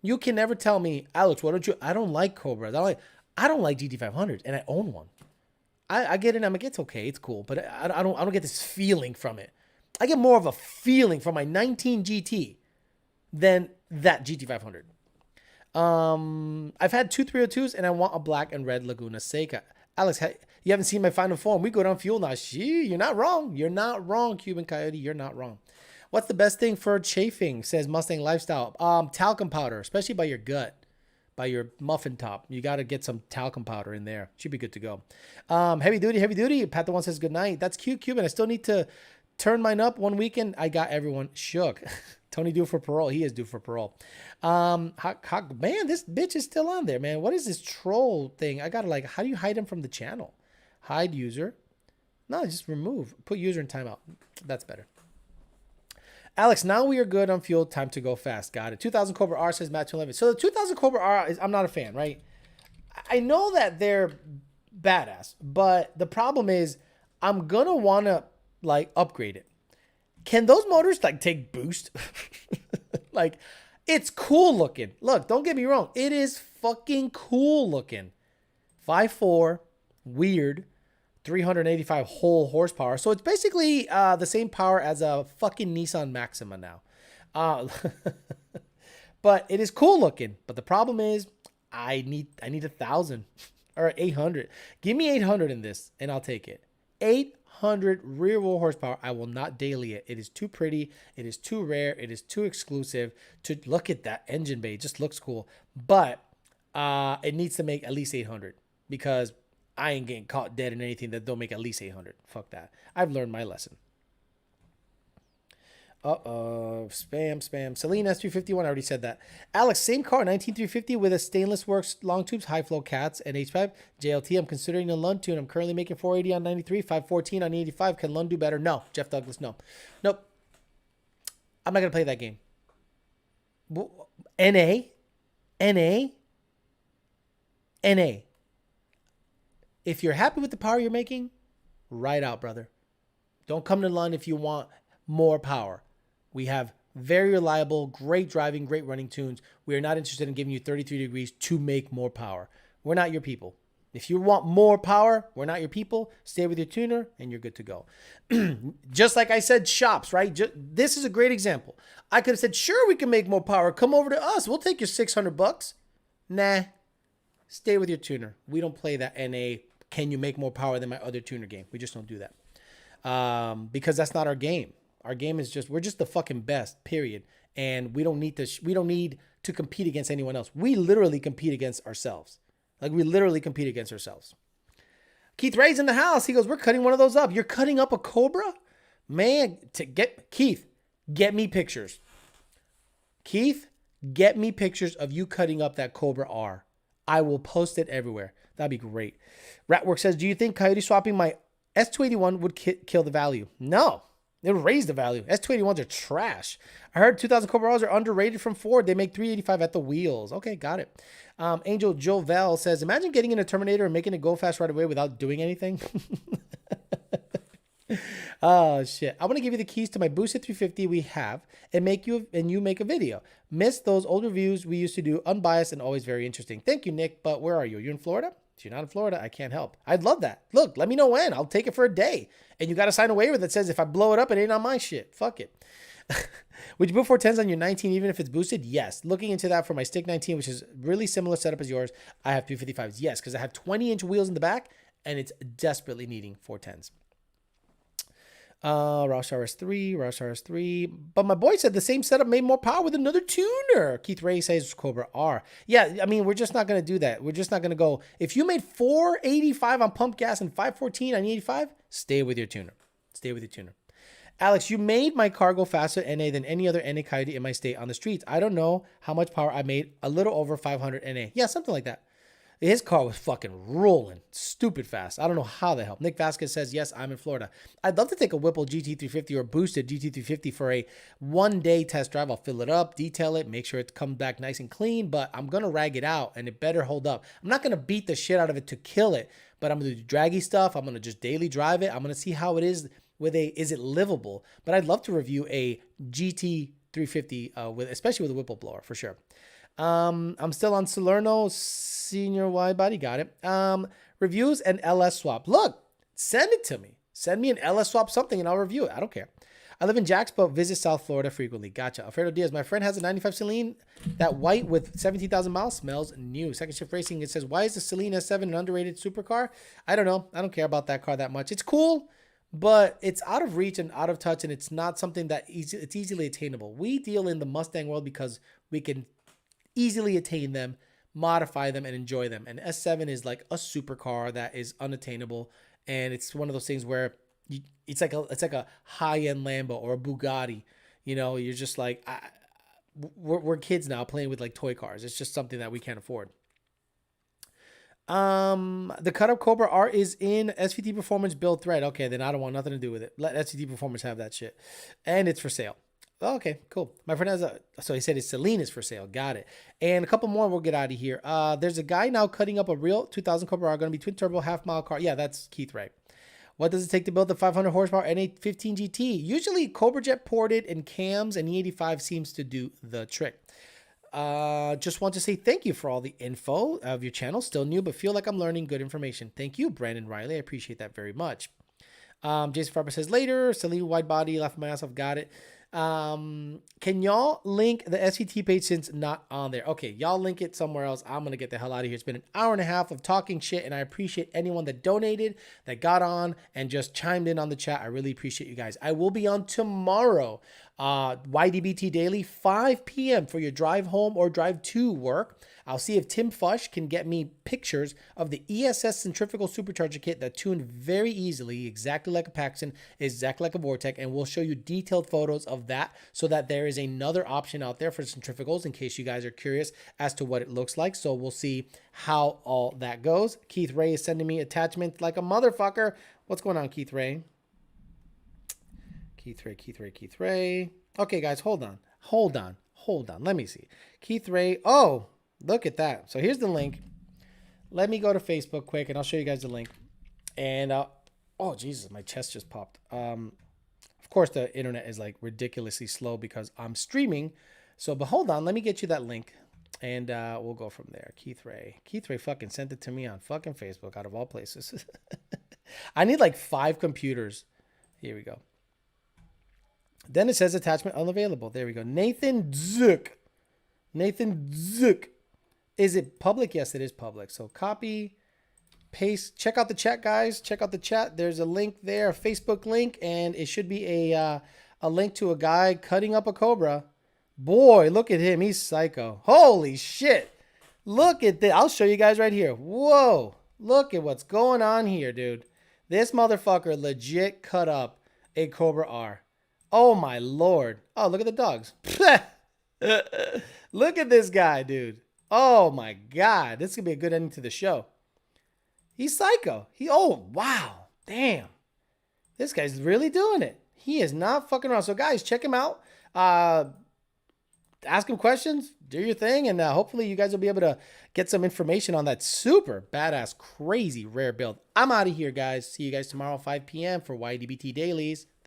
You can never tell me, Alex, why don't you? I don't like Cobras. I don't like GT500s, and I own one. I get it. I'm like, it's okay, it's cool, but I don't get this feeling from it. I get more of a feeling from my 19 GT than that GT500. I've had 2 302s, and I want a black and red Laguna Seca. Alex, you haven't seen my final form. We go down fuel now. You're not wrong. You're not wrong, Cuban Coyote. You're not wrong. What's the best thing for chafing, says Mustang Lifestyle? Talcum powder, especially by your gut, by your muffin top. You got to get some talcum powder in there. Should be good to go. Heavy duty. Pat the one says good night. That's cute, Cuban. I still need to turn mine up one weekend. I got everyone shook. Tony due for parole. He is due for parole. Man, this bitch is still on there, man. What is this troll thing? I gotta how do you hide him from the channel? Hide user. No, just remove. Put user in timeout. That's better. Alex, now we are good on fuel. Time to go fast. Got it. 2000 Cobra R, says Matt 211. So the 2000 Cobra R, I'm not a fan, right? I know that they're badass, but the problem is I'm going to want to upgrade it. Can those motors take boost? It's cool looking. Look, don't get me wrong. It is fucking cool looking. 5.4, weird. 385 whole horsepower. So it's basically the same power as a fucking Nissan Maxima now. But it is cool looking. But the problem is I need 1,000 or 800. Give me 800 in this and I'll take it. 800 rear wheel horsepower. I will not daily it. It is too pretty. It is too rare. It is too exclusive to look at that engine bay. It just looks cool. But it needs to make at least 800 because I ain't getting caught dead in anything that don't make at least 800. Fuck that. I've learned my lesson. Spam. Celine S351, I already said that. Alex, same car, 19350 with a stainless works long tubes, high flow cats, and H5. JLT, I'm considering a Lund tune. I'm currently making 480 on 93, 514 on 85. Can Lund do better? No. Jeff Douglas, no. Nope. I'm not going to play that game. NA. If you're happy with the power you're making, ride out, brother. Don't come to Lund if you want more power. We have very reliable, great driving, great running tunes. We are not interested in giving you 33 degrees to make more power. We're not your people. If you want more power, we're not your people. Stay with your tuner and you're good to go. Just like I said, shops, right? This is a great example. I could have said, sure, we can make more power. Come over to us. We'll take your $600. Nah. Stay with your tuner. We don't play that NA. Can you make more power than my other tuner game? We just don't do that. Because that's not our game. Our game is we're just the fucking best, period. And we don't need to compete against anyone else. We literally compete against ourselves. Keith Ray's in the house. He goes, we're cutting one of those up. You're cutting up a Cobra? Man, Keith, get me pictures. Keith, get me pictures of you cutting up that Cobra R. I will post it everywhere. That'd be great. Ratwork says, do you think Coyote swapping my S281 would kill the value? No. It would raise the value. S281s are trash. I heard 2000 Cobra R's are underrated from Ford. They make 385 at the wheels. Okay, got it. Angel Jovel says, imagine getting in a Terminator and making it go fast right away without doing anything. Oh, shit. I want to give you the keys to my boosted 350 we have and you make a video. Miss those old reviews we used to do, unbiased and always very interesting. Thank you, Nick. But where are you? Are you in Florida? If you're not in Florida, I can't help. I'd love that. Look, let me know when. I'll take it for a day. And you got to sign a waiver that says if I blow it up, it ain't on my shit. Fuck it. Would you put 410s on your 19 even if it's boosted? Yes. Looking into that for my Stick 19, which is really similar setup as yours, I have 355s. Yes, because I have 20-inch wheels in the back, and it's desperately needing 410s. Roush RS3. But my boy said the same setup made more power with another tuner. Keith Ray says Cobra R. Yeah, I mean, we're just not going to do that. We're just not going to go. If you made 485 on pump gas and 514 on 85, stay with your tuner. Alex, you made my car go faster NA than any other NA Coyote in my state on the streets. I don't know how much power I made. A little over 500 NA. Yeah, something like that. His car was fucking rolling, stupid fast. I don't know how the hell. Nick Vasquez says, yes, I'm in Florida. I'd love to take a Whipple GT350 or boosted GT350 for a one-day test drive. I'll fill it up, detail it, make sure it comes back nice and clean, but I'm going to rag it out, and it better hold up. I'm not going to beat the shit out of it to kill it, but I'm going to do draggy stuff. I'm going to just daily drive it. I'm going to see how it is is it livable? But I'd love to review a GT350, especially with a Whipple blower, for sure. I'm still on Salerno Senior Wide Body. Got it. Reviews and LS swap. Look, send it to me. Send me an LS swap something and I'll review it. I don't care. I live in Jax, but visit South Florida frequently. Gotcha. Alfredo Diaz. My friend has a 95 Celine. That white with 17,000 miles smells new. Second Shift Racing. It says, why is the Celine S7 an underrated supercar? I don't know. I don't care about that car that much. It's cool, but it's out of reach and out of touch, and it's not something that it's easily attainable. We deal in the Mustang world because we can easily attain them, modify them, and enjoy them. And S7 is like a supercar that is unattainable, and it's one of those things where it's like a high-end Lambo or a Bugatti. You know, you're just like, we're kids now playing with like toy cars. It's just something that we can't afford. The cut up Cobra R is in SVT Performance build thread. Okay, then I don't want nothing to do with it. Let SVT Performance have that shit, and it's for sale. Okay, cool. My friend has so he said his Celine is for sale. Got it. And a couple more, we'll get out of here. There's a guy now cutting up a real 2000 Cobra R, going to be twin turbo half mile car. Yeah, that's Keith Ray. What does it take to build the 500 horsepower N815 GT? Usually Cobra Jet ported and cams, and E85 seems to do the trick. Just want to say thank you for all the info of your channel. Still new, but feel like I'm learning good information. Thank you, Brandon Riley. I appreciate that very much. Jason Farber says later, Celine wide body, laughing my ass off. Got it. Can y'all link the SVT page since not on there? Okay, y'all link it somewhere else. I'm gonna get the hell out of here. It's been an hour and a half of talking shit, and I appreciate anyone that donated, that got on and just chimed in on the chat. I really appreciate you guys. I will be on tomorrow, YDBT Daily, 5 p.m. for your drive home or drive to work. I'll see if Tim Fush can get me pictures of the ESS centrifugal supercharger kit that tuned very easily, exactly like a Paxton, exactly like a Vortec, and we'll show you detailed photos of that so that there is another option out there for centrifugals in case you guys are curious as to what it looks like. So we'll see how all that goes. Keith Ray is sending me attachments like a motherfucker. What's going on, Keith Ray? Keith Ray. Okay, guys, hold on. Let me see. Keith Ray. Oh, look at that. So here's the link. Let me go to Facebook quick, and I'll show you guys the link. And, oh, Jesus, my chest just popped. Of course, the internet is, like, ridiculously slow because I'm streaming. So, but hold on. Let me get you that link, and we'll go from there. Keith Ray fucking sent it to me on fucking Facebook, out of all places. I need, like, 5 computers. Here we go. Then it says attachment unavailable. There we go. Nathan Zook. Is it public? Yes, it is public. So copy, paste. Check out the chat, guys. Check out the chat. There's a link there, a Facebook link, and it should be a link to a guy cutting up a Cobra. Boy, look at him. He's psycho. Holy shit. Look at that. I'll show you guys right here. Whoa. Look at what's going on here, dude. This motherfucker legit cut up a Cobra R. Oh, my Lord. Oh, look at the dogs. Look at this guy, dude. Oh, my God. This is going to be a good ending to the show. He's psycho. Oh, wow. Damn. This guy's really doing it. He is not fucking around. So, guys, check him out. Ask him questions. Do your thing. And hopefully you guys will be able to get some information on that super badass, crazy rare build. I'm out of here, guys. See you guys tomorrow, 5 p.m. for YDBT Dailies.